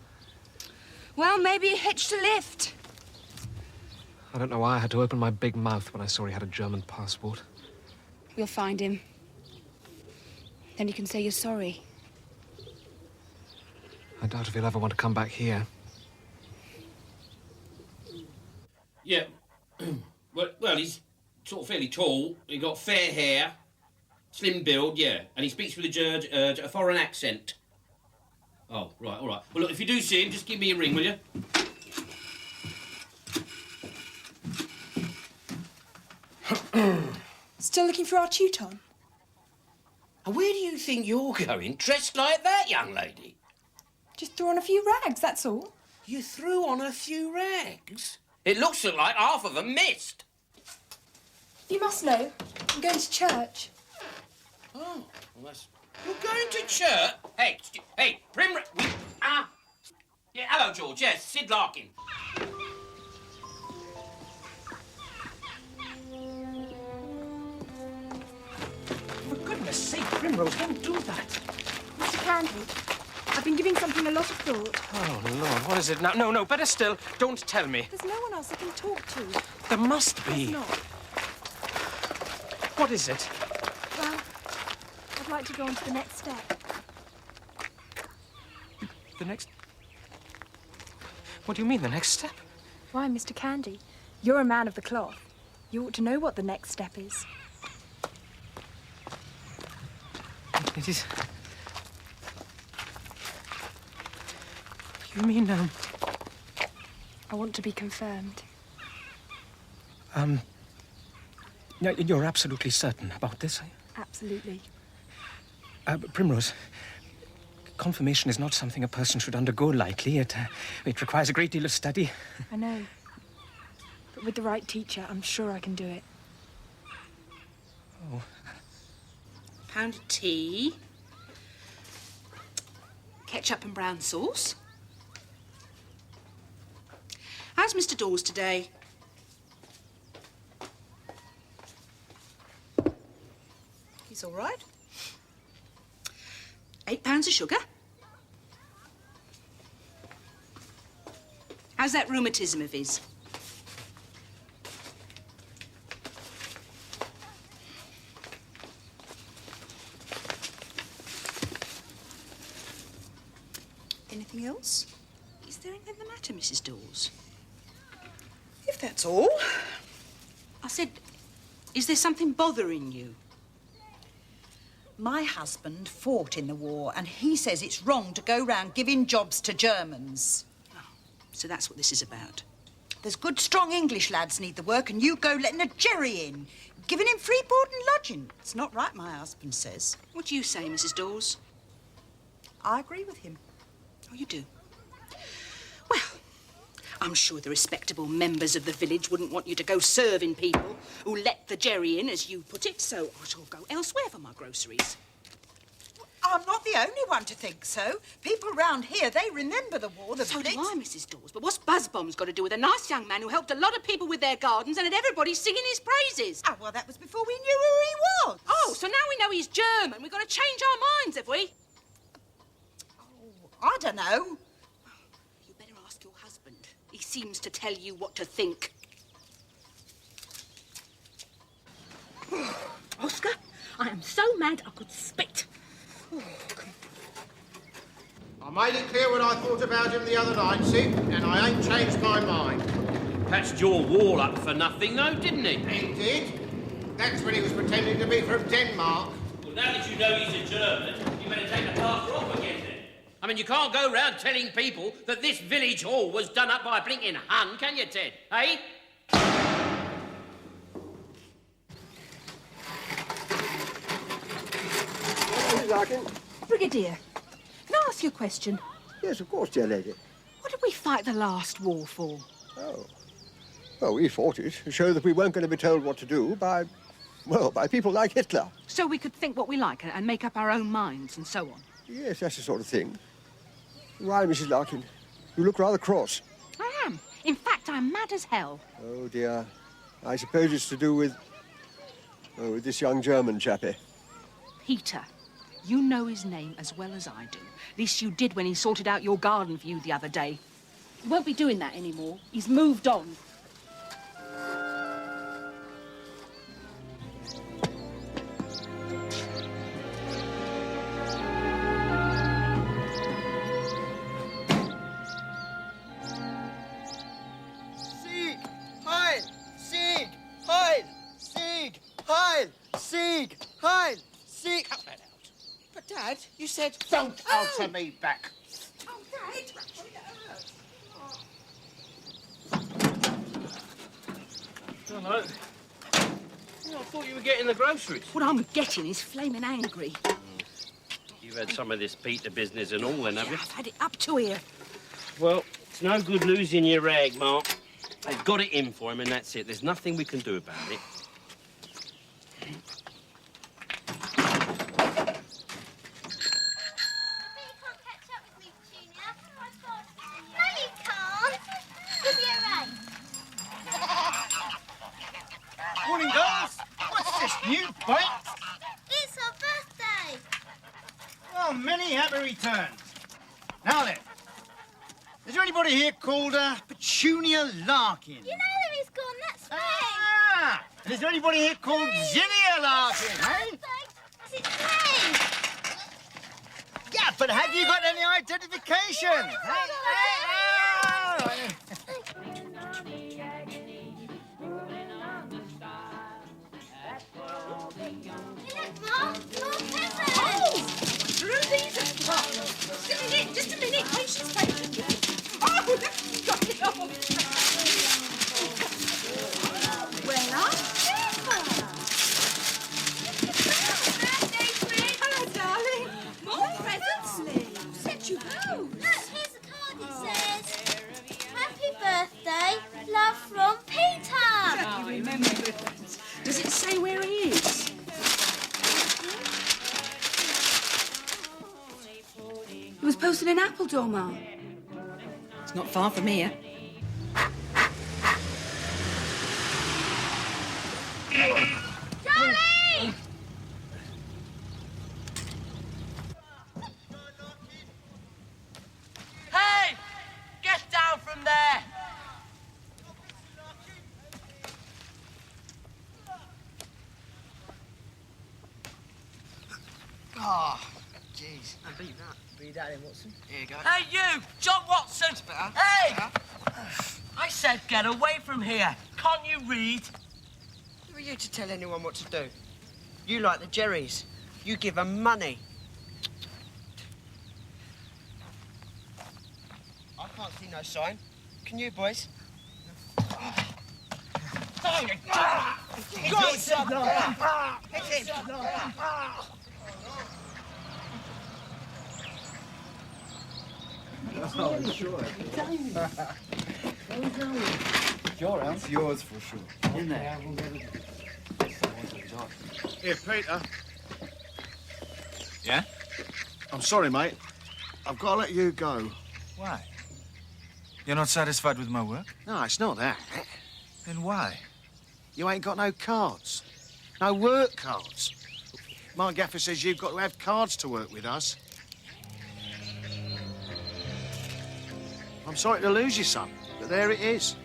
Well, maybe he hitched a lift. I don't know why I had to open my big mouth when I saw he had a German passport. We'll find him. Then you can say you're sorry. I doubt if he'll ever want to come back here. Yeah. well, he's sort of fairly tall. He got fair hair, slim build, yeah, and he speaks with a foreign accent. Oh, right, all right. Well, look, if you do see him, just give me a ring, will you? Still looking for our Teuton? And where do you think you're going, dressed like that, young lady? Just threw on a few rags, that's all. You threw on a few rags? It looks like half of them missed. You must know, I'm going to church. Oh, well, that's... You're going to church? Hey, Primrose... Yeah, hello, George. Yes, Sid Larkin. For goodness sake, Primrose, don't do that. Mr. Candy, I've been giving something a lot of thought. Oh, Lord, what is it now? No, better still, don't tell me. There's no one else I can talk to. There must be. There's not. What is it? Well, I'd like to go on to the next step. The next... What do you mean, the next step? Why, Mr. Candy, you're a man of the cloth. You ought to know what the next step is. It is... You mean, I want to be confirmed. No, you're absolutely certain about this, are you? Absolutely. Primrose, confirmation is not something a person should undergo lightly. It requires a great deal of study. I know. But with the right teacher, I'm sure I can do it. Oh. Pound of tea. Ketchup and brown sauce. How's Mr. Dawes today? He's all right. 8 pounds of sugar. How's that rheumatism of his? Anything else? Is there anything the matter, Mrs. Dawes? If that's all. I said, is there something bothering you? My husband fought in the war, and he says it's wrong to go round giving jobs to Germans. Oh, so that's what this is about. There's good, strong English lads need the work, and you go letting a Jerry in, giving him free board and lodging. It's not right, my husband says. What do you say, Mrs. Dawes? I agree with him. Oh, you do? Well, I'm sure the respectable members of the village wouldn't want you to go serving people who let the Jerry in, as you put it, so I shall go elsewhere for my groceries. I'm not the only one to think so. People round here, they remember the war, the So Blitz. do I, Mrs. Dawes. But what's Buzzbomb's got to do with a nice young man who helped a lot of people with their gardens and had everybody singing his praises? Oh, well, that was before we knew who he was. Oh, so now we know he's German. We've got to change our minds, have we? I don't know. You better ask your husband. He seems to tell you what to think. Oscar, I am so mad I could spit. I made it clear what I thought about him the other night, Sid, and I ain't changed my mind. Patched your wall up for nothing, though, didn't he? He did. That's when he was pretending to be from Denmark. Well, now that you know he's a German, you better take the plaster off again, then. I mean, you can't go round telling people that this village hall was done up by a blinking Hun, can you, Ted? Eh? Mrs. Larkin? Brigadier, can I ask you a question? Yes, of course, dear lady. What did we fight the last war for? Oh. Well, we fought it to show that we weren't going to be told what to do by, well, by people like Hitler. So we could think what we like and make up our own minds and so on. Yes, that's the sort of thing. Why, Mrs. Larkin? You look rather cross. I am. In fact, I'm mad as hell. Oh, dear. I suppose it's to do with... oh, with this young German chappie. Peter. You know his name as well as I do. At least you did when he sorted out your garden for you the other day. He won't be doing that anymore. He's moved on. Hi, Heil! Sieg! Heil! Sieg! Cut that out. But, Dad, you said... Don't answer me back. Oh, Dad! Hello. I thought you were getting the groceries. What I'm getting is flaming angry. You've had some of this Peter business and all then, have you? I've had it up to here. Well, it's no good losing your rag, Mark. They've got it in for him, and that's it. There's nothing we can do about it. Morning, girls. What's this, new bike? It's our birthday. Oh, many happy returns. Now then, is there anybody here called Petunia Larkin? You know there is gone, that's me. Ah! And is there anybody here called Zinnia Larkin, eh? It's me. Yeah, but have you got any identification? Just a minute, patience, patience. Oh, look, you got it all. Well, hello, darling. More presents, Liv. Set you home. Look, here's a card. It says, "Happy birthday, love from Peter." Oh, remember it. Does it say where he is? It was posted in Appledore, Ma. It's not far from here. Charlie! Hey! Get down from there! Oh, jeez. I beat that. Beat that then, Watson. Here you go. Hey, you! John Watson! Hey! I said get away from here. Can't you read? Who are you to tell anyone what to do? You like the Jerrys. You give them money. I can't see no sign. Can you, boys? Go on, son! Hit him! Oh, sure. Your house? It's yours for sure. In there. Here, Peter. Yeah? I'm sorry, mate. I've got to let you go. Why? You're not satisfied with my work? No, it's not that. Then why? You ain't got no cards. No work cards. My gaffer says you've got to have cards to work with us. I'm sorry to lose you, son, but there it is.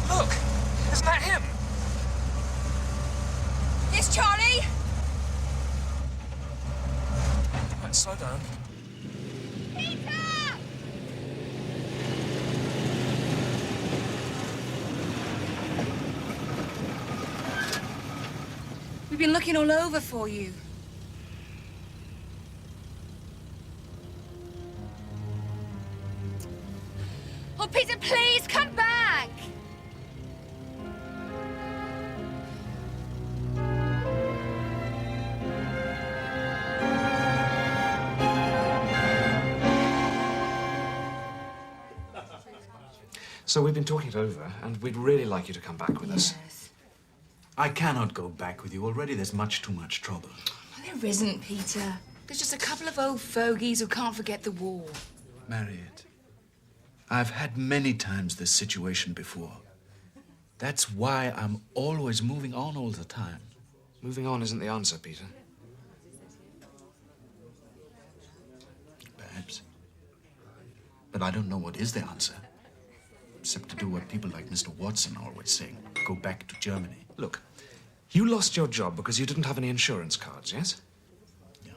Look! Isn't that him? Yes, Charlie? Right, slow down. We've been looking all over for you. Oh, Peter, please come back. So we've been talking it over, and we'd really like you to come back with us. I cannot go back with you. Already there's too much trouble. There isn't, Peter. There's just a couple of old fogies who can't forget the war. Marriott, I've had many times this situation before. That's why I'm always moving on all the time. Moving on isn't the answer, Peter. But I don't know what is the answer. Except to do what people like Mr. Watson always say. Go back to Germany. Look, you lost your job because you didn't have any insurance cards, yes? Yeah.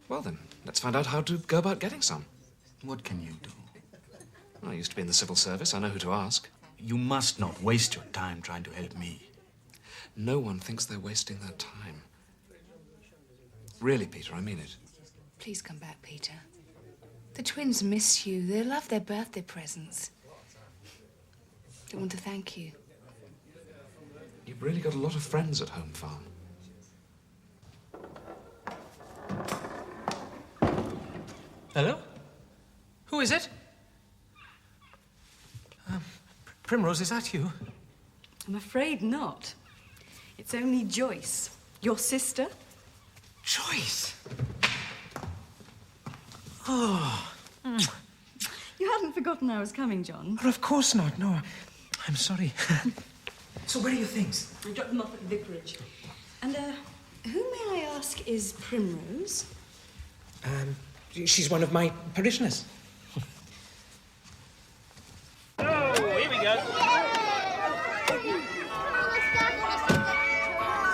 Well then, let's find out how to go about getting some. What can you do? Well, I used to be in the civil service. I know who to ask. You must not waste your time trying to help me. No one thinks they're wasting their time. Really, Peter, I mean it. Please come back, Peter. The twins miss you. They love their birthday presents. They want to thank you. You've really got a lot of friends at Home Farm. Hello? Who is it? Primrose, is that you? I'm afraid not. It's only Joyce, your sister. Joyce? Oh. You hadn't forgotten I was coming, John. Well, of course not. No, I'm sorry. So where are your things? I dropped them off at the vicarage. And, who may I ask is Primrose? She's one of my parishioners. Oh, here we go.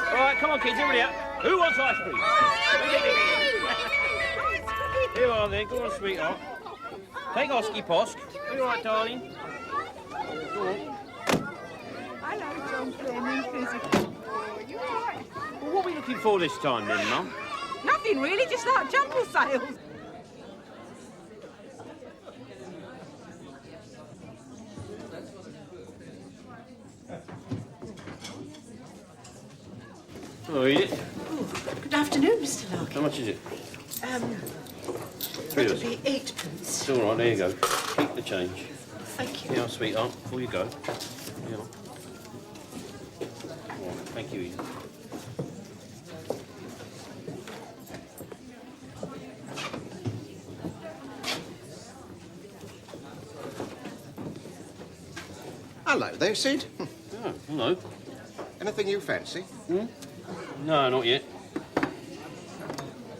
All right, come on, kids, hurry up. Who wants ice cream? Here you are, then. Go on, sweetheart. Take Oski Posk. You all right, darling? Go on. Hello, John Fleming, physical. You all right? Well, what are we looking for this time, then, Mum? Nothing really, just like jumble sales. Oh, Edith. Good afternoon, Mr. Larkin. How much is it? That'll be 8p. It's all right, there you go. Keep the change. Thank you. Yeah, sweetheart, before you go. Yeah. Oh, thank you, Edith. Hello there, Sid. Oh, hello. Anything you fancy? No, not yet.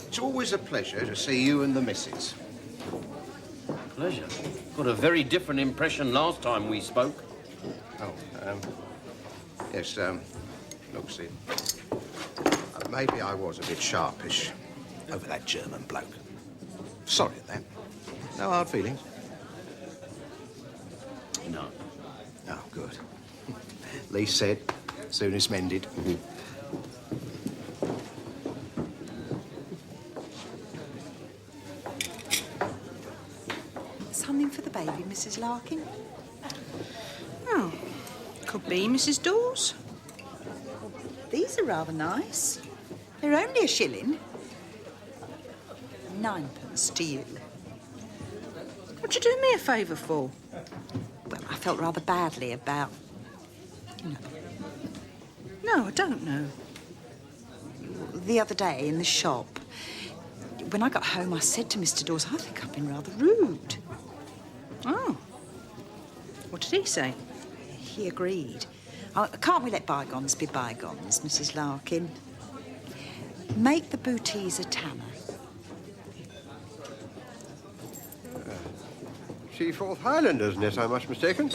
It's always a pleasure to see you and the missus. Pleasure. Got a very different impression last time we spoke. Oh, yes, look, Sid. Maybe I was a bit sharpish over that German bloke. Sorry at that. No hard feelings? No. Oh, good. Lee said, soon as mended. Something for the baby, Mrs. Larkin? Oh, could be Mrs. Dawes. These are rather nice. They're only a shilling. 9p to you. What'd you do me a favour for? Well, I felt rather badly about... No, I don't know. The other day in the shop, when I got home, I said to Mr. Dawes, I think I've been rather rude. Oh. What did he say? He agreed. Can't we let bygones be bygones, Mrs. Larkin? Make the booties a tanner. Seaforth Highlanders, unless I'm much mistaken.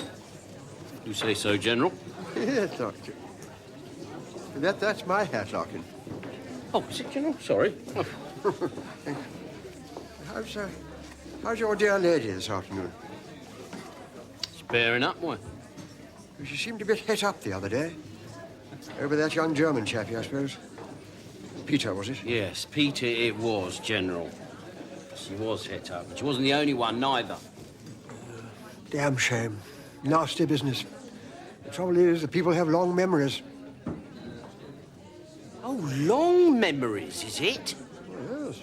You say so, General? Yes, Doctor. That's my hat, Larkin. Oh, is it, General? Sorry. How's your dear lady this afternoon? It's bearing up, boy. She seemed a bit het up the other day. Over that young German chappie, I suppose. Peter, was it? Yes, Peter it was, General. She was het up, but she wasn't the only one, neither. Damn shame. Nasty business. The trouble is, the people have long memories. Oh, long memories, is it? Yes.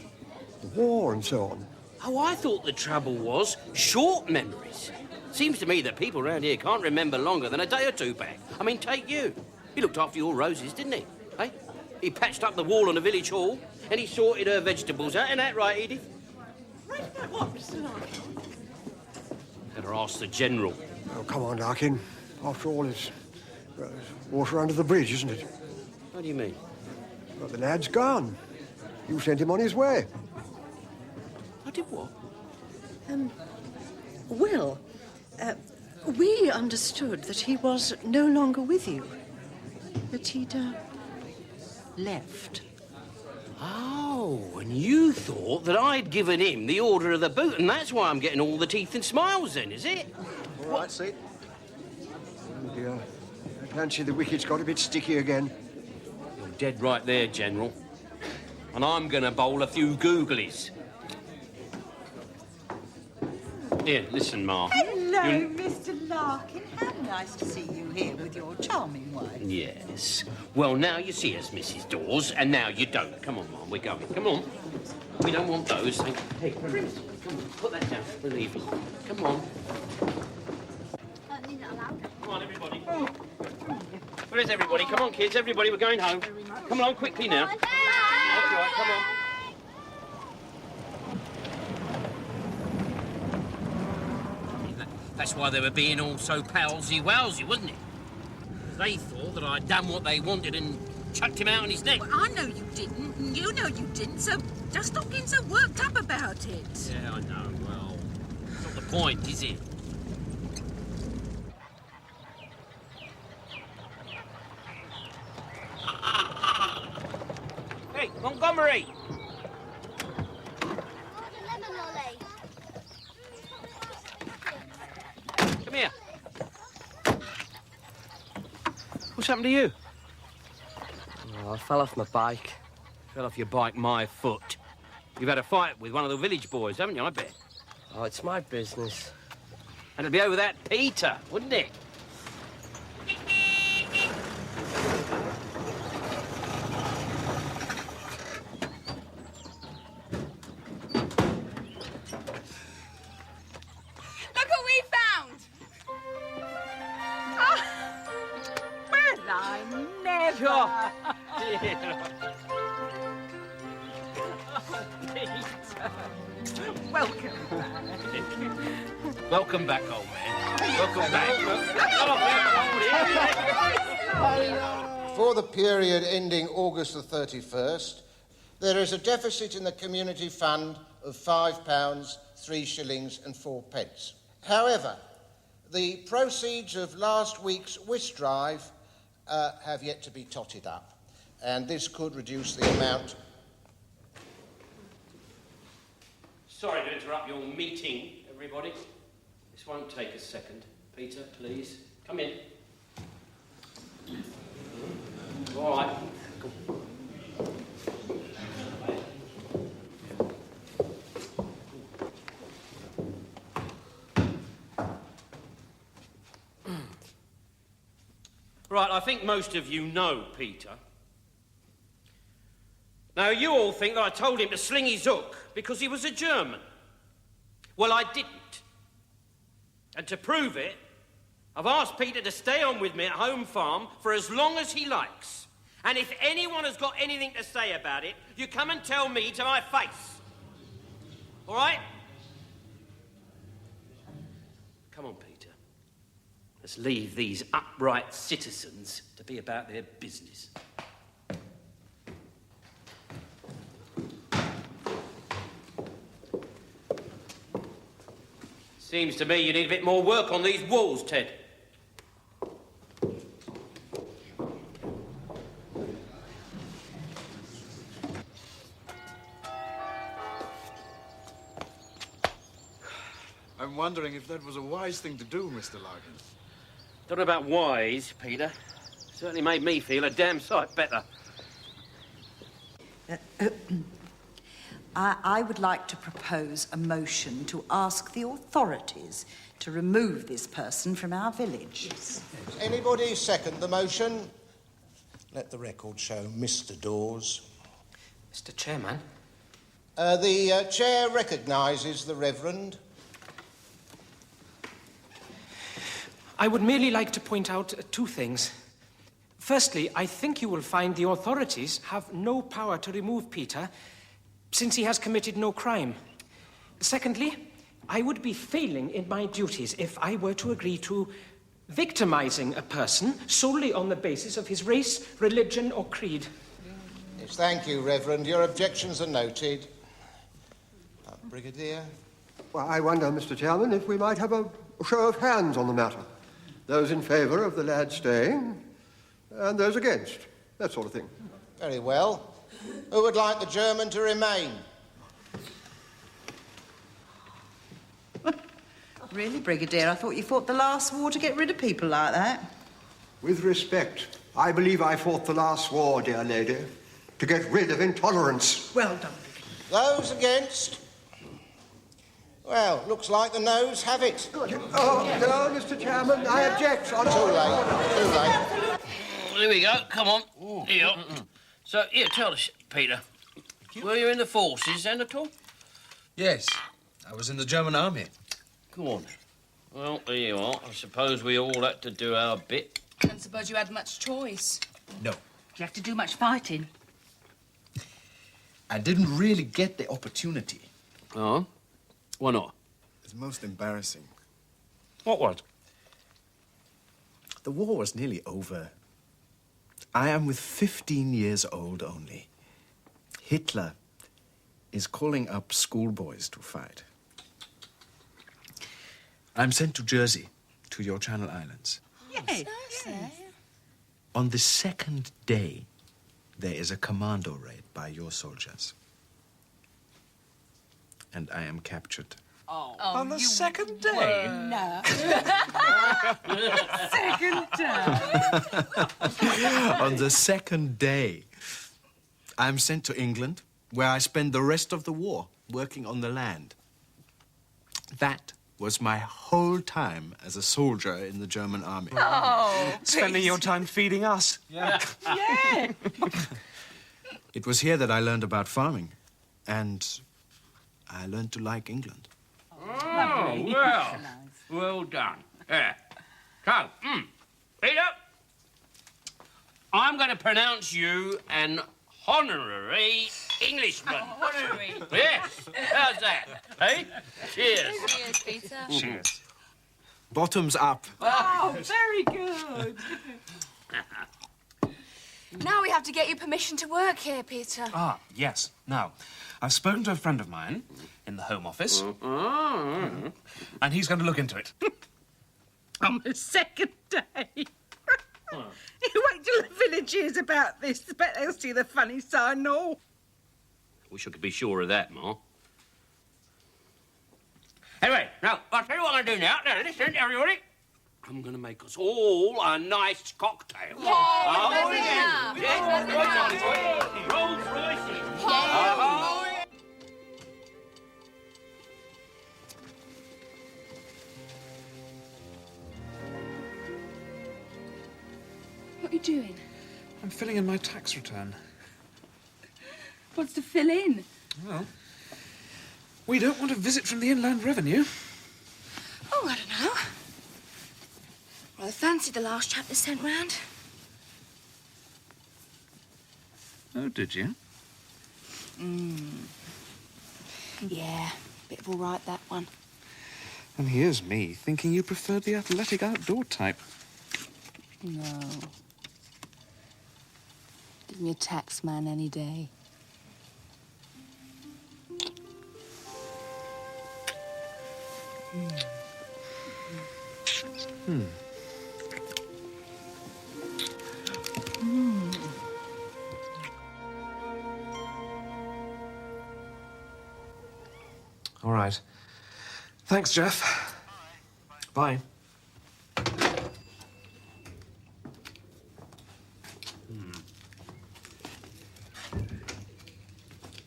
The war and so on. Oh, I thought the trouble was short memories. Seems to me that people around here can't remember longer than a day or two back. I mean, take you. He looked after your roses, didn't he? Eh? He patched up the wall on the village hall, and he sorted her vegetables out. Isn't that right, Edith? Right about what, Mr. Larkin? Better ask the General. Oh, come on, Larkin. After all, it's water under the bridge, isn't it? What do you mean? Well, the lad's gone. You sent him on his way. I did what? Well, we understood that he was no longer with you. That he'd left. Oh, and you thought that I'd given him the order of the boot, and that's why I'm getting all the teeth and smiles then, is it? All right, see. Oh, dear. I fancy the wicket's got a bit sticky again. You're dead right there, General. And I'm going to bowl a few googlies. Here, listen, Ma. Hello, Mr. Larkin. How nice to see you here with your charming wife. Yes. Well, now you see us, Mrs. Dawes, and now you don't. Come on, Mum, we're going. Come on. We don't want those. Hey, Prince, come on, put that down. We're leaving. Come on. Come on, everybody. Where is everybody? Come on, kids, everybody, we're going home. Come along quickly now. That's right, come on. That's why they were being all so palsy-walsy, wasn't it? They thought that I'd done what they wanted and chucked him out on his neck. Well, I know you didn't, and you know you didn't, so just stop getting so worked up about it. Yeah, I know. Well, it's not the point, is it? Hey, Montgomery! Come here. What's happened to you? Oh, I fell off my bike. Fell off your bike, my foot. You've had a fight with one of the village boys, haven't you, I bet? Oh, it's my business. And it'd be over that Peter, wouldn't it? Look what we found! Oh, well, I never... Welcome back. Welcome back, old man. Welcome back. For the period ending August the 31st, there is a deficit in the community fund of £5, 3 shillings and 4 pence. However, the proceeds of last week's whist drive have yet to be totted up, and this could reduce the amount. Sorry to interrupt your meeting, everybody. This won't take a second. Peter, please, come in. All right. Right, I think most of you know Peter. Now, you all think that I told him to sling his hook because he was a German. Well, I didn't. And to prove it, I've asked Peter to stay on with me at home farm for as long as he likes. And if anyone has got anything to say about it, you come and tell me to my face. All right? Come on, Peter. Let's leave these upright citizens to be about their business. Seems to me you need a bit more work on these walls, Ted. I'm wondering if that was a wise thing to do, Mr. Larkin. Don't know about wise, Peter. Certainly made me feel a damn sight better. I would like to propose a motion to ask the authorities to remove this person from our village. Yes. Anybody second the motion? Let the record show Mr. Dawes. Mr. Chairman? The chair recognises the Reverend. I would merely like to point out two things. Firstly, I think you will find the authorities have no power to remove Peter, since he has committed no crime. Secondly, I would be failing in my duties if I were to agree to victimizing a person solely on the basis of his race, religion, or creed. Yes, thank you, Reverend. Your objections are noted. Brigadier? Well, I wonder, Mr. Chairman, if we might have a show of hands on the matter. Those in favour of the lad staying, and those against. That sort of thing. Very well. Who would like the German to remain? Really, Brigadier? I thought you fought the last war to get rid of people like that. With respect, I believe I fought the last war, dear lady, to get rid of intolerance. Well done. Those against? Well, looks like the noes have it. Oh, no, Mr. Chairman, I object. Too late. Here we go. Come on. Here. So, here, tell us, Peter. Were you in the forces then at all? Yes, I was in the German army. Go on. Well, there you are. I suppose we all had to do our bit. I don't suppose you had much choice. No. Do you have to do much fighting? I didn't really get the opportunity. Oh? Why not? It's most embarrassing. What was? The war was nearly over. I am with 15 years old only. Hitler is calling up schoolboys to fight. I'm sent to Jersey, to your Channel Islands. Yes. On the second day, there is a commando raid by your soldiers. And I am captured. Oh, on the second day? No. Second day. On the second day, I'm sent to England, where I spend the rest of the war working on the land. That was my whole time as a soldier in the German army. Oh, spending your time feeding us. Yeah. Yeah. It was here that I learned about farming, and I learned to like England. Oh, well. Well done. Yeah. So, Peter, I'm going to pronounce you an honorary Englishman. Honorary. Yes. How's that? Hey? Cheers. Cheers, Peter. Cheers. Bottoms up. Oh, very good. Now we have to get your permission to work here, Peter. Ah, yes. Now, I've spoken to a friend of mine in the Home Office, and he's going to look into it. On the second day. You wait till the village hears about this. I bet they'll see the funny side and all. Wish I could be sure of that, Ma. Anyway, now, I'll tell you what I'm going to do now. Now, listen, everybody. I'm going to make us all a nice cocktail. Yeah, oh, yeah. Yeah. Rolls Royces. Oh, What are you doing? I'm filling in my tax return. What's to fill in? Well, we don't want a visit from the Inland Revenue. Oh, I don't know. Well, I fancied the last chap they sent round. Oh, did you? Yeah, bit of all right, that one. And here's me thinking you preferred the athletic outdoor type. No. Give me a tax man any day. All right. Thanks, Jeff. Bye.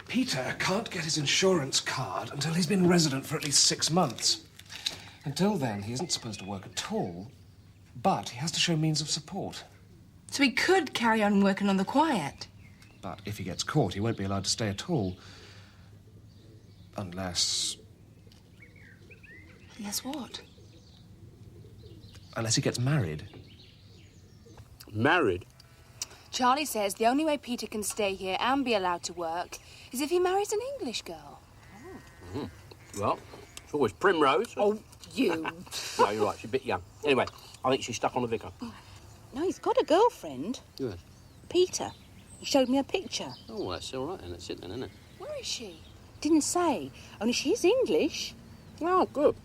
Peter can't get his insurance card until he's been resident for at least 6 months. Until then, he isn't supposed to work at all, but he has to show means of support. So he could carry on working on the quiet. But if he gets caught, he won't be allowed to stay at all. Unless what? Unless he gets married. Married? Charlie says the only way Peter can stay here and be allowed to work is if he marries an English girl. Well, it's always Primrose. Oh, you. No, you're right. She's a bit young. Anyway, I think she's stuck on the vicar. No, he's got a girlfriend. Good. Peter. He showed me a picture. Oh, that's all right, then. That's it, then, isn't it? Where is she? Didn't say. Only she's English. Oh, good.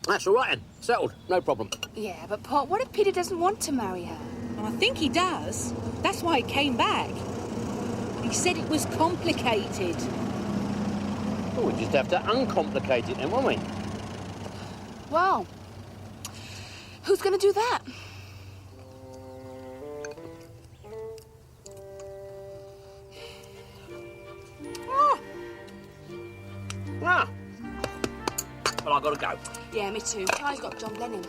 That's all right then. Settled. No problem. Yeah, but Pop, what if Peter doesn't want to marry her? I think he does. That's why he came back. He said it was complicated. Well, we just have to uncomplicate it then, won't we? Well, who's going to do that? Ah. Well, I've got to go. Yeah, me too. Charlie's got John Lennon.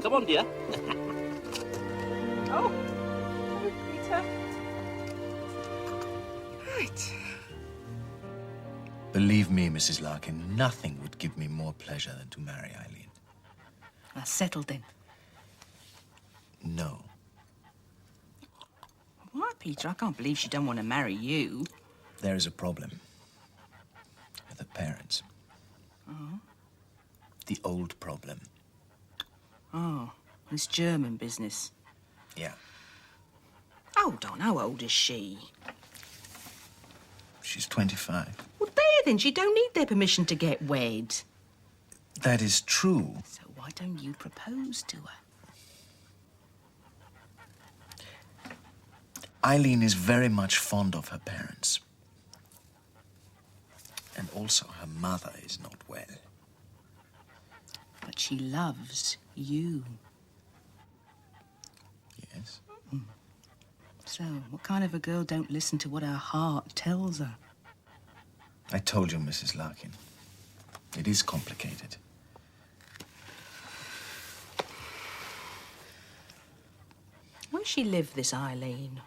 Come on, dear. Oh, Peter. Right. Believe me, Mrs. Larkin, nothing would give me more pleasure than to marry Eileen. That's settled then. No. Why, Peter? I can't believe she don't want to marry you. There is a problem with her parents. Oh. The old problem. Oh, this German business. Yeah. Hold on, how old is she? She's 25. Well, there then, she don't need their permission to get wed. That is true. So why don't you propose to her? Eileen is very much fond of her parents. And also her mother is not well. But she loves you. Yes. So, what kind of a girl don't listen to what her heart tells her? I told you, Mrs. Larkin. It is complicated. Where she live, this Eileen?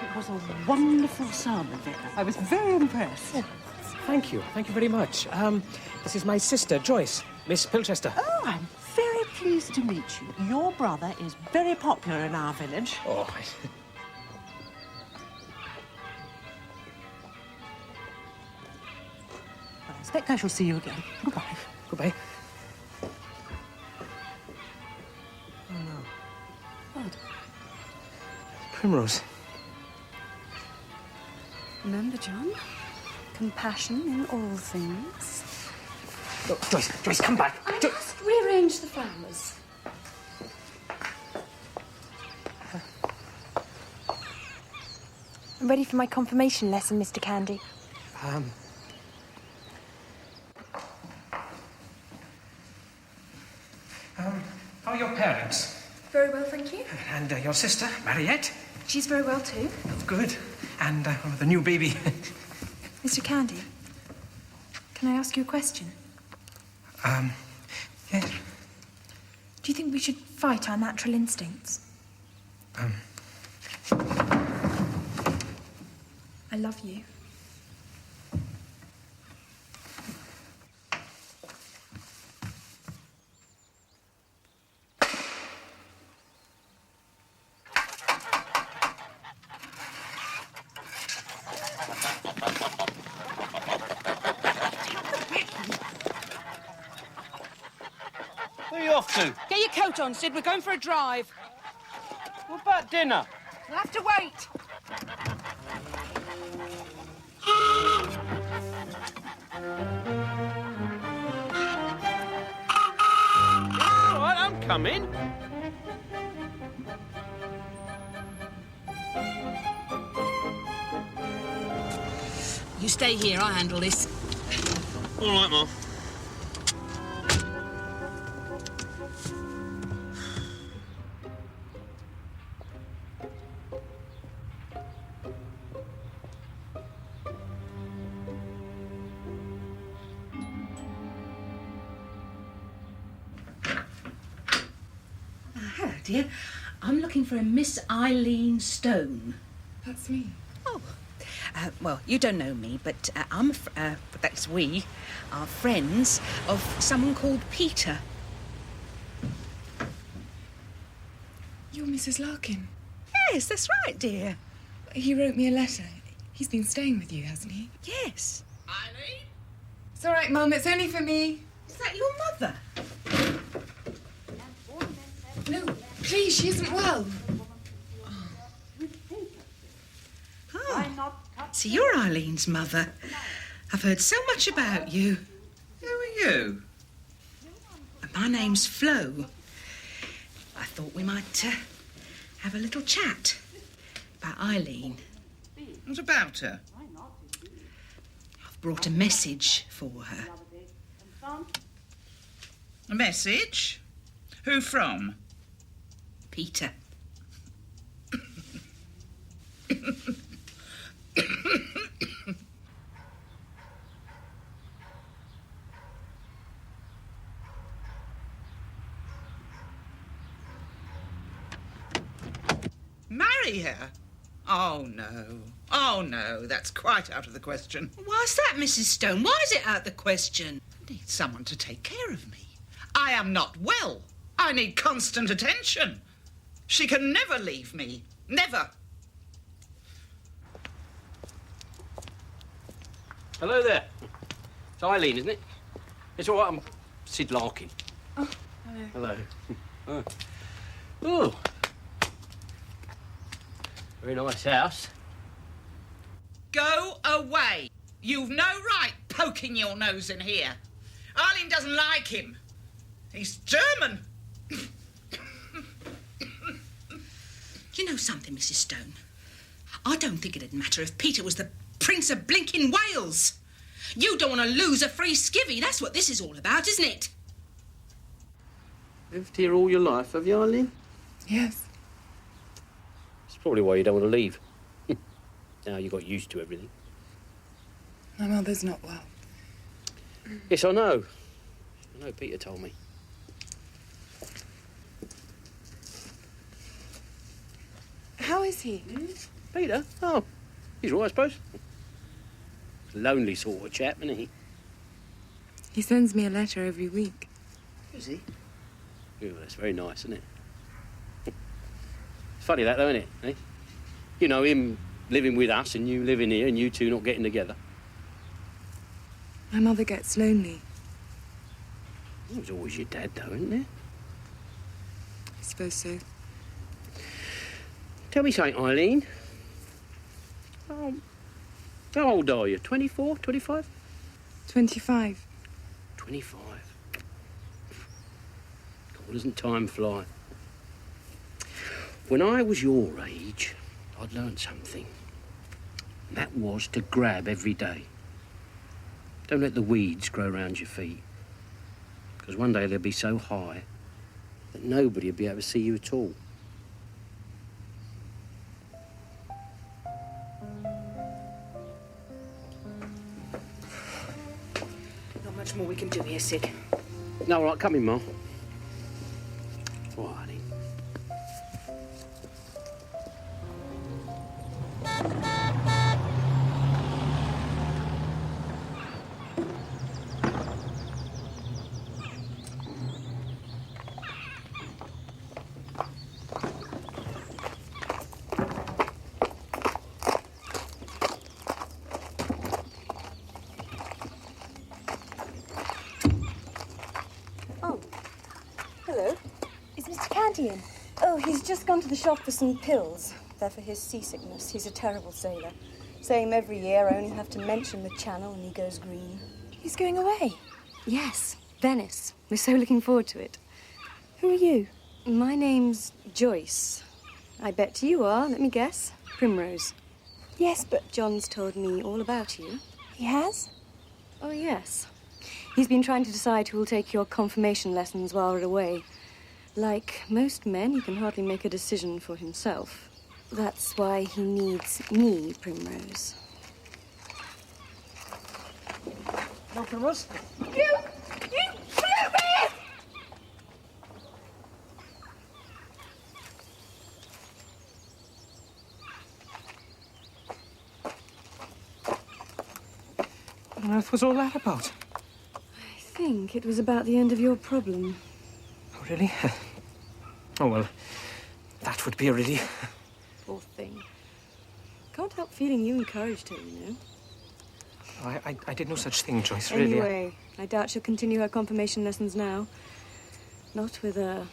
It was a wonderful sermon, Vera. I was very impressed. Thank you. Thank you very much. This is my sister, Joyce, Miss Pilchester. Oh, I'm very pleased to meet you. Your brother is very popular in our village. Oh, I expect I shall see you again. Goodbye. Goodbye. Oh, no. What? Primrose. Remember, John, compassion in all things. Oh, Joyce, come back. I must rearrange the flowers. I'm ready for my confirmation lesson, Mr. Candy. How are your parents? Very well, thank you. And your sister, Mariette? She's very well, too. Oh, good. And the new baby. Mr. Candy, can I ask you a question? Yes. Do you think we should fight our natural instincts? I love you. Where are you off to? Get your coat on, Sid. We're going for a drive. What about dinner? We'll have to wait. All right, I'm coming. You stay here. I'll handle this. All right, Mum. Hello, dear. I'm looking for a Miss Eileen Stone. That's me. Oh. Well, you don't know me, but we are friends of someone called Peter. You're Mrs. Larkin. Yes, that's right, dear. He wrote me a letter. He's been staying with you, hasn't he? Yes. Eileen? It's all right, Mum. It's only for me. Is that your mother? No, please, she isn't well. So you're Eileen's mother. I've heard so much about you. Who are you? My name's Flo. I thought we might have a little chat about Eileen. What about her? I've brought a message for her. A message? Who from? Peter. Marry her? Oh, no. Oh, no, that's quite out of the question. Why's that, Mrs. Stone? Why is it out of the question? I need someone to take care of me. I am not well. I need constant attention. She can never leave me. Never. Hello there. It's Eileen, isn't it? It's all right, I'm Sid Larkin. Oh, hello. Hello. Oh. Very nice house. Go away. You've no right poking your nose in here. Eileen doesn't like him. He's German. Do you know something, Mrs. Stone? I don't think it'd matter if Peter was the Prince of Blinking Wales. You don't want to lose a free skivvy. That's what this is all about, isn't it? Lived here all your life, have you, Eileen? Yes. That's probably why you don't want to leave. Now you got used to everything. My mother's not well. Yes, I know. I know, Peter told me. How is he? Peter? Oh, he's all right, I suppose. Lonely sort of chap, isn't he? He sends me a letter every week. Is he? Oh, that's very nice, isn't it? It's funny that, though, isn't it? Eh? You know, him living with us and you living here and you two not getting together. My mother gets lonely. It was always your dad, though, isn't it? I suppose so. Tell me something, Eileen. How old are you? 24, 25? 25. 25. God, doesn't time fly? When I was your age, I'd learned something. And that was to grab every day. Don't let the weeds grow around your feet. Because one day they'll be so high that nobody will be able to see you at all. Not much more we can do here, Sid. No, all right, come in, Ma. All right, honey. Hello. Is Mr. Canty in? Oh, he's just gone to the shop for some pills. They're for his seasickness. He's a terrible sailor. Same every year. I only have to mention the channel and he goes green. He's going away? Yes, Venice. We're so looking forward to it. Who are you? My name's Joyce. I bet you are. Let me guess. Primrose. Yes, but John's told me all about you. He has? Oh, yes. He's been trying to decide who will take your confirmation lessons while we're away. Like most men, he can hardly make a decision for himself. That's why he needs me, Primrose. No, Primrose? You bluebeard! What on earth was all that about? I think it was about the end of your problem. Oh, really? Oh, well, that would be a relief. Poor thing. Can't help feeling you encouraged her, you know. Oh, I did no such thing, Joyce, really. Anyway, I doubt she'll continue her confirmation lessons now. Not with a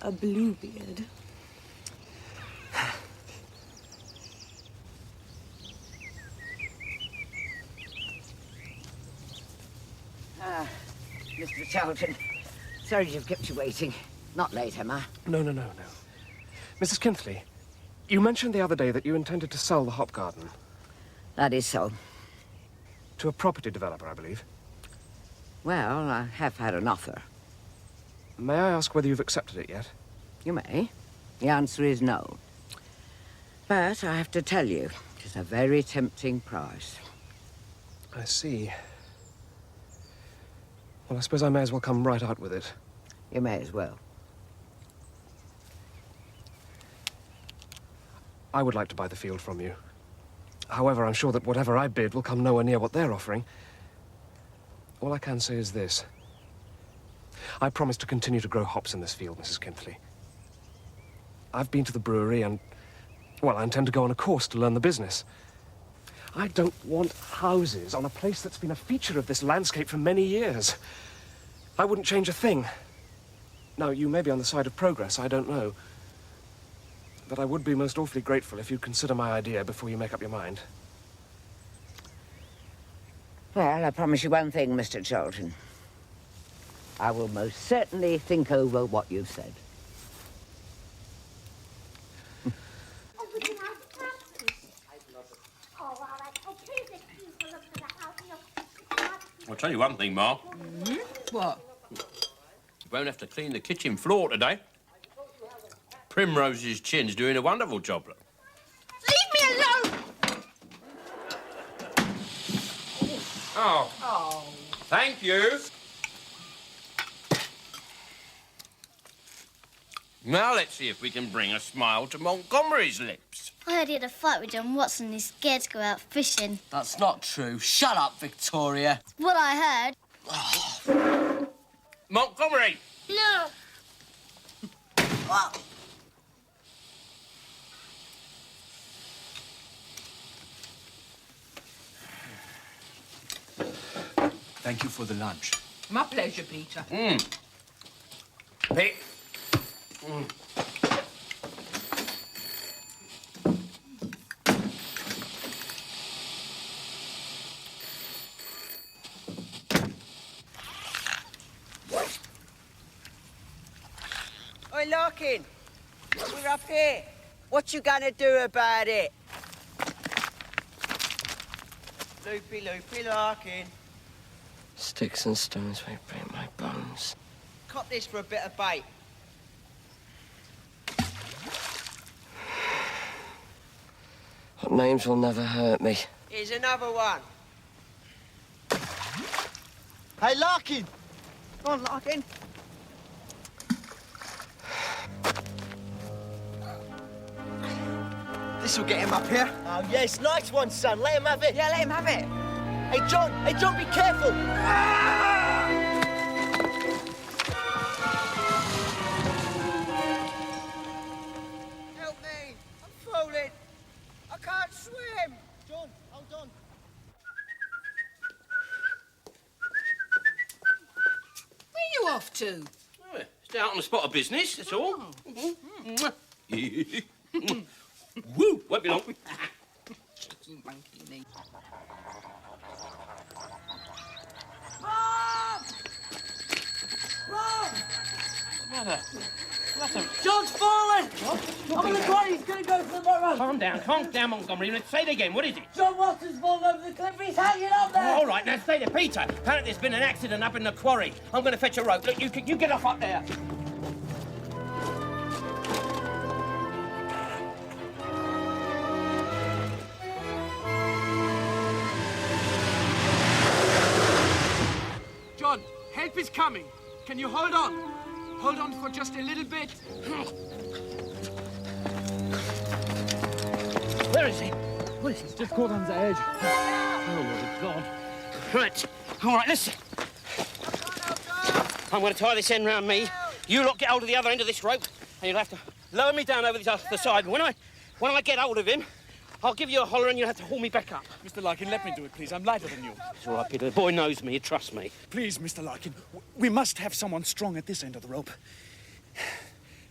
Bluebeard. Mr. Charlton. Sorry to have kept you waiting. Not late, am I? No. Mrs. Kintley, you mentioned the other day that you intended to sell the hop garden. That is so. To a property developer, I believe. Well, I have had an offer. May I ask whether you've accepted it yet? You may. The answer is no. But I have to tell you, it's a very tempting price. I see. Well, I suppose I may as well come right out with it. You may as well. I would like to buy the field from you. However, I'm sure that whatever I bid will come nowhere near what they're offering. All I can say is this. I promise to continue to grow hops in this field, Mrs. Kintley. I've been to the brewery and, well, I intend to go on a course to learn the business. I don't want houses on a place that's been a feature of this landscape for many years. I wouldn't change a thing. Now, you may be on the side of progress, I don't know. But I would be most awfully grateful if you'd consider my idea before you make up your mind. Well, I promise you one thing, Mr. Charlton. I will most certainly think over what you've said. I'll tell you one thing, Ma. What? You won't have to clean the kitchen floor today. Primrose's chin's doing a wonderful job. Look. Leave me alone! Oh. Thank you. Now let's see if we can bring a smile to Montgomery's lips. I heard he had a fight with John Watson and he's scared to go out fishing. That's not true. Shut up, Victoria. What I heard. Montgomery! No. What? Thank you for the lunch. My pleasure, Peter. Pete. Oi, Larkin. We're up here. What you gonna do about it? Loopy, Larkin. Sticks and stones may break my bones. Cop this for a bit of bait. What names will never hurt me? Here's another one. Hey, Larkin! Come on, Larkin. This'll get him up here. Oh, yes, nice one, son. Let him have it. Yeah, let him have it. Hey, John, be careful. Help me. I'm falling. I can't swim. John, hold on. Where are you off to? Stay out on the spot of business, that's all. Woo! Won't be long. John's fallen! I'm in the quarry, he's gonna go for the bottom. Calm down, Montgomery. Let's say it again. What is it? John Watson's fallen over the cliff, he's hanging up there! All right, now stay there, Peter. Apparently there's been an accident up in the quarry. I'm going to fetch a rope. Look, you get off up there. John, help is coming. Can you hold on? Hold on for just a little bit. Where is he? What is he? Just caught on the edge. Oh, my God. Right. All right, listen. I'm going to tie this end round me. You lot get hold of the other end of this rope, and you'll have to lower me down over the other side. When I get hold of him, I'll give you a holler and you'll have to haul me back up. Mr. Larkin, let me do it, please. I'm lighter than you. It's all right, Peter. The boy knows me. Trust me. Please, Mr. Larkin, we must have someone strong at this end of the rope.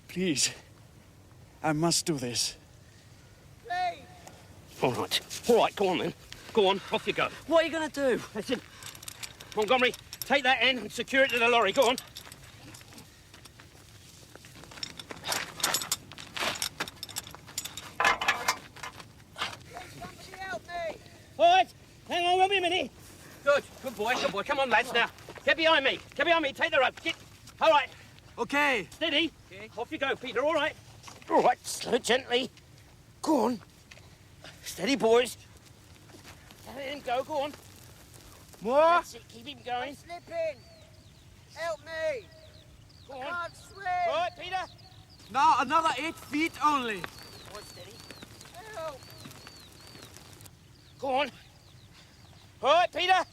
Please. I must do this. All right, go on then. Go on, off you go. What are you gonna do? Listen, Montgomery, take that in and secure it to the lorry. Go on. All right, hang on, won't be a minute. Good boy, good boy. Come on, lads, now. Get behind me. Get behind me. Take the rope. Get. All right. Okay. Steady. Okay. Off you go, Peter. All right. All right. Slow it gently. Go on. Steady, boys. Let him go. Go on. More. That's it. Keep him going. I'm slipping. Help me. Go on. Can't swim. All right, Peter. Now another 8 feet only. Boy, steady. Help. Go on. All right, Peter.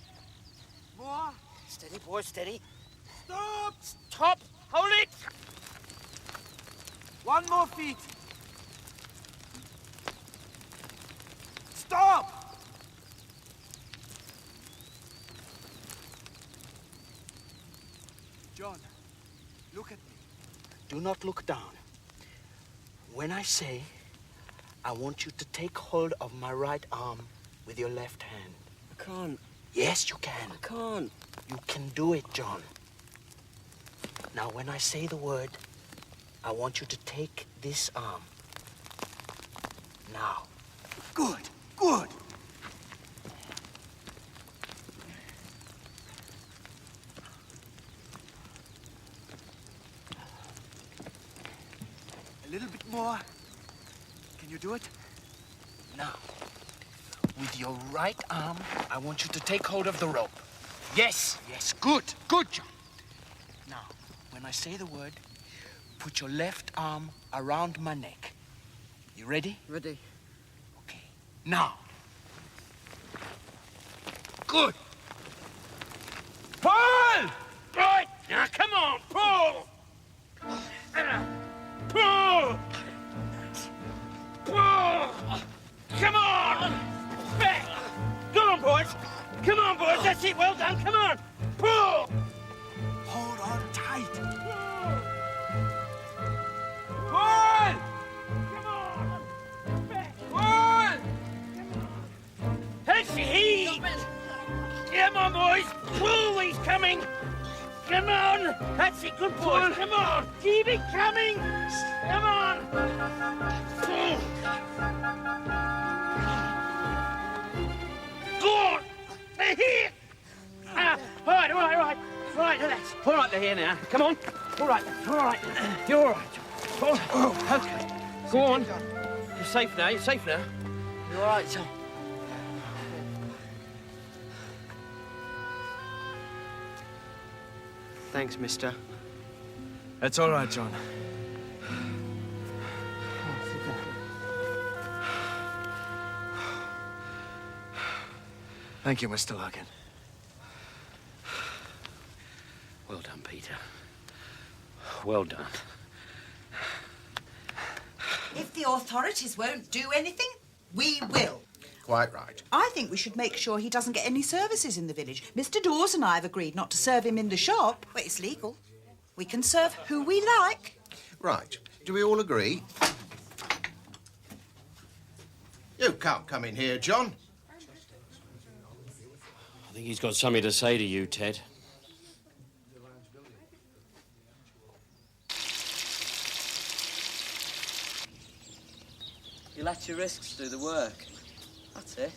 More. Steady, boy, steady. Stop. Stop. Hold it. 1 more feet. Stop. John, look at me. Do not look down. When I say, I want you to take hold of my right arm with your left hand. I can't. Yes, you can. I can't. You can do it, John. Now, when I say the word, I want you to take this arm. Now. Good, good. A little bit more. Can you do it? Now, with your right arm, I want you to take hold of the rope. Yes, yes, good, good, John. Now, when I say the word, put your left arm around my neck. You ready? Ready. Okay. Now. Good. Pull! Right. Now, come on. Pull. Pull. Pull. Come on. Back. Go on, boys. Come on, boys. That's it. Well done. Come on. Pull. Hold on tight. Pull. Come on. Back. Pull. That's it. Come on, boys. Pull. He's coming. Come on. That's it. Good boys. Come on. Keep it coming. Come on. Pull. Go on. They're here. All right. Right, relax. All right, they're here now. Come on. All right. You're all right. Oh, okay. Go on. You're safe now. You're all right, son. Thanks, mister. That's all right, John. Thank you, Mr. Larkin. Well done, Peter. Well done. If the authorities won't do anything, we will. Quite right. I think we should make sure he doesn't get any services in the village. Mr. Dawes and I have agreed not to serve him in the shop, but it's legal. We can serve who we like. Right. Do we all agree? You can't come in here, John. I think he's got something to say to you, Ted. You let your risks do the work. That's it.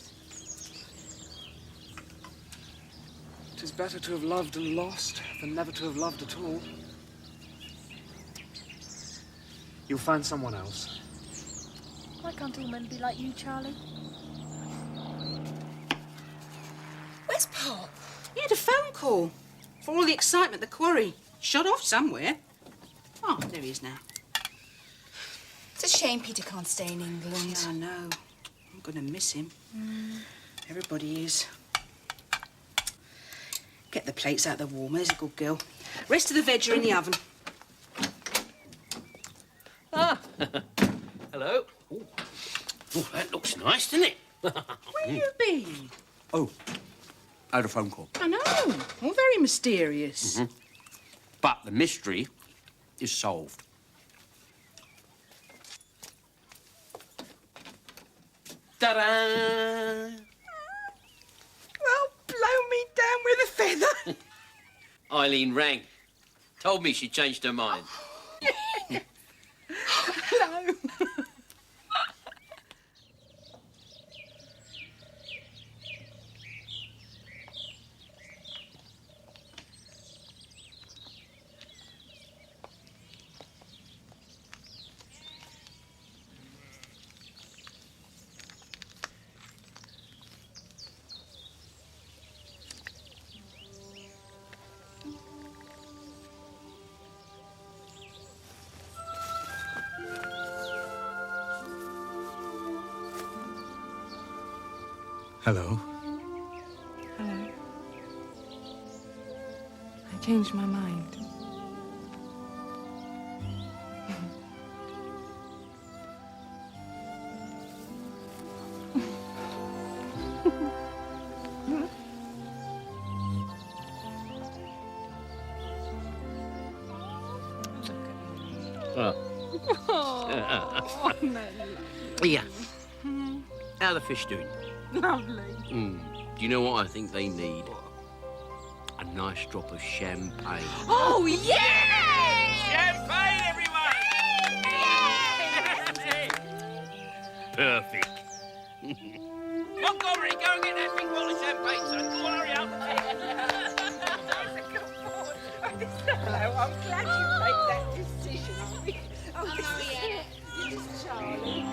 It is better to have loved and lost than never to have loved at all. You'll find someone else. Why can't all men be like you, Charlie? Where's Pop? He had a phone call. For all the excitement, the quarry shot off somewhere. Oh, there he is now. It's a shame Peter can't stay in England. Yeah, I know. I'm going to miss him. Everybody is. Get the plates out of the warmer. There's a good girl. Rest of the veg are in the oven. Ah, hello. Ooh. Oh, that looks nice, doesn't it? Where you been? Oh, I had a phone call. I know. All very mysterious. But the mystery is solved. Ta-da! Well, blow me down with a feather. Eileen rang. Told me she changed her mind. Hello. Hello. Hello. I changed my mind. Oh. Yeah. How are the fish doing? Lovely. Do you know what I think they need? A nice drop of champagne. Oh, yeah! Champagne, everyone! Perfect. Montgomery, go and get that big bottle of champagne, son. Go on, hurry up. Hello, I'm glad you made that decision. Oh, yeah. This is Charlie.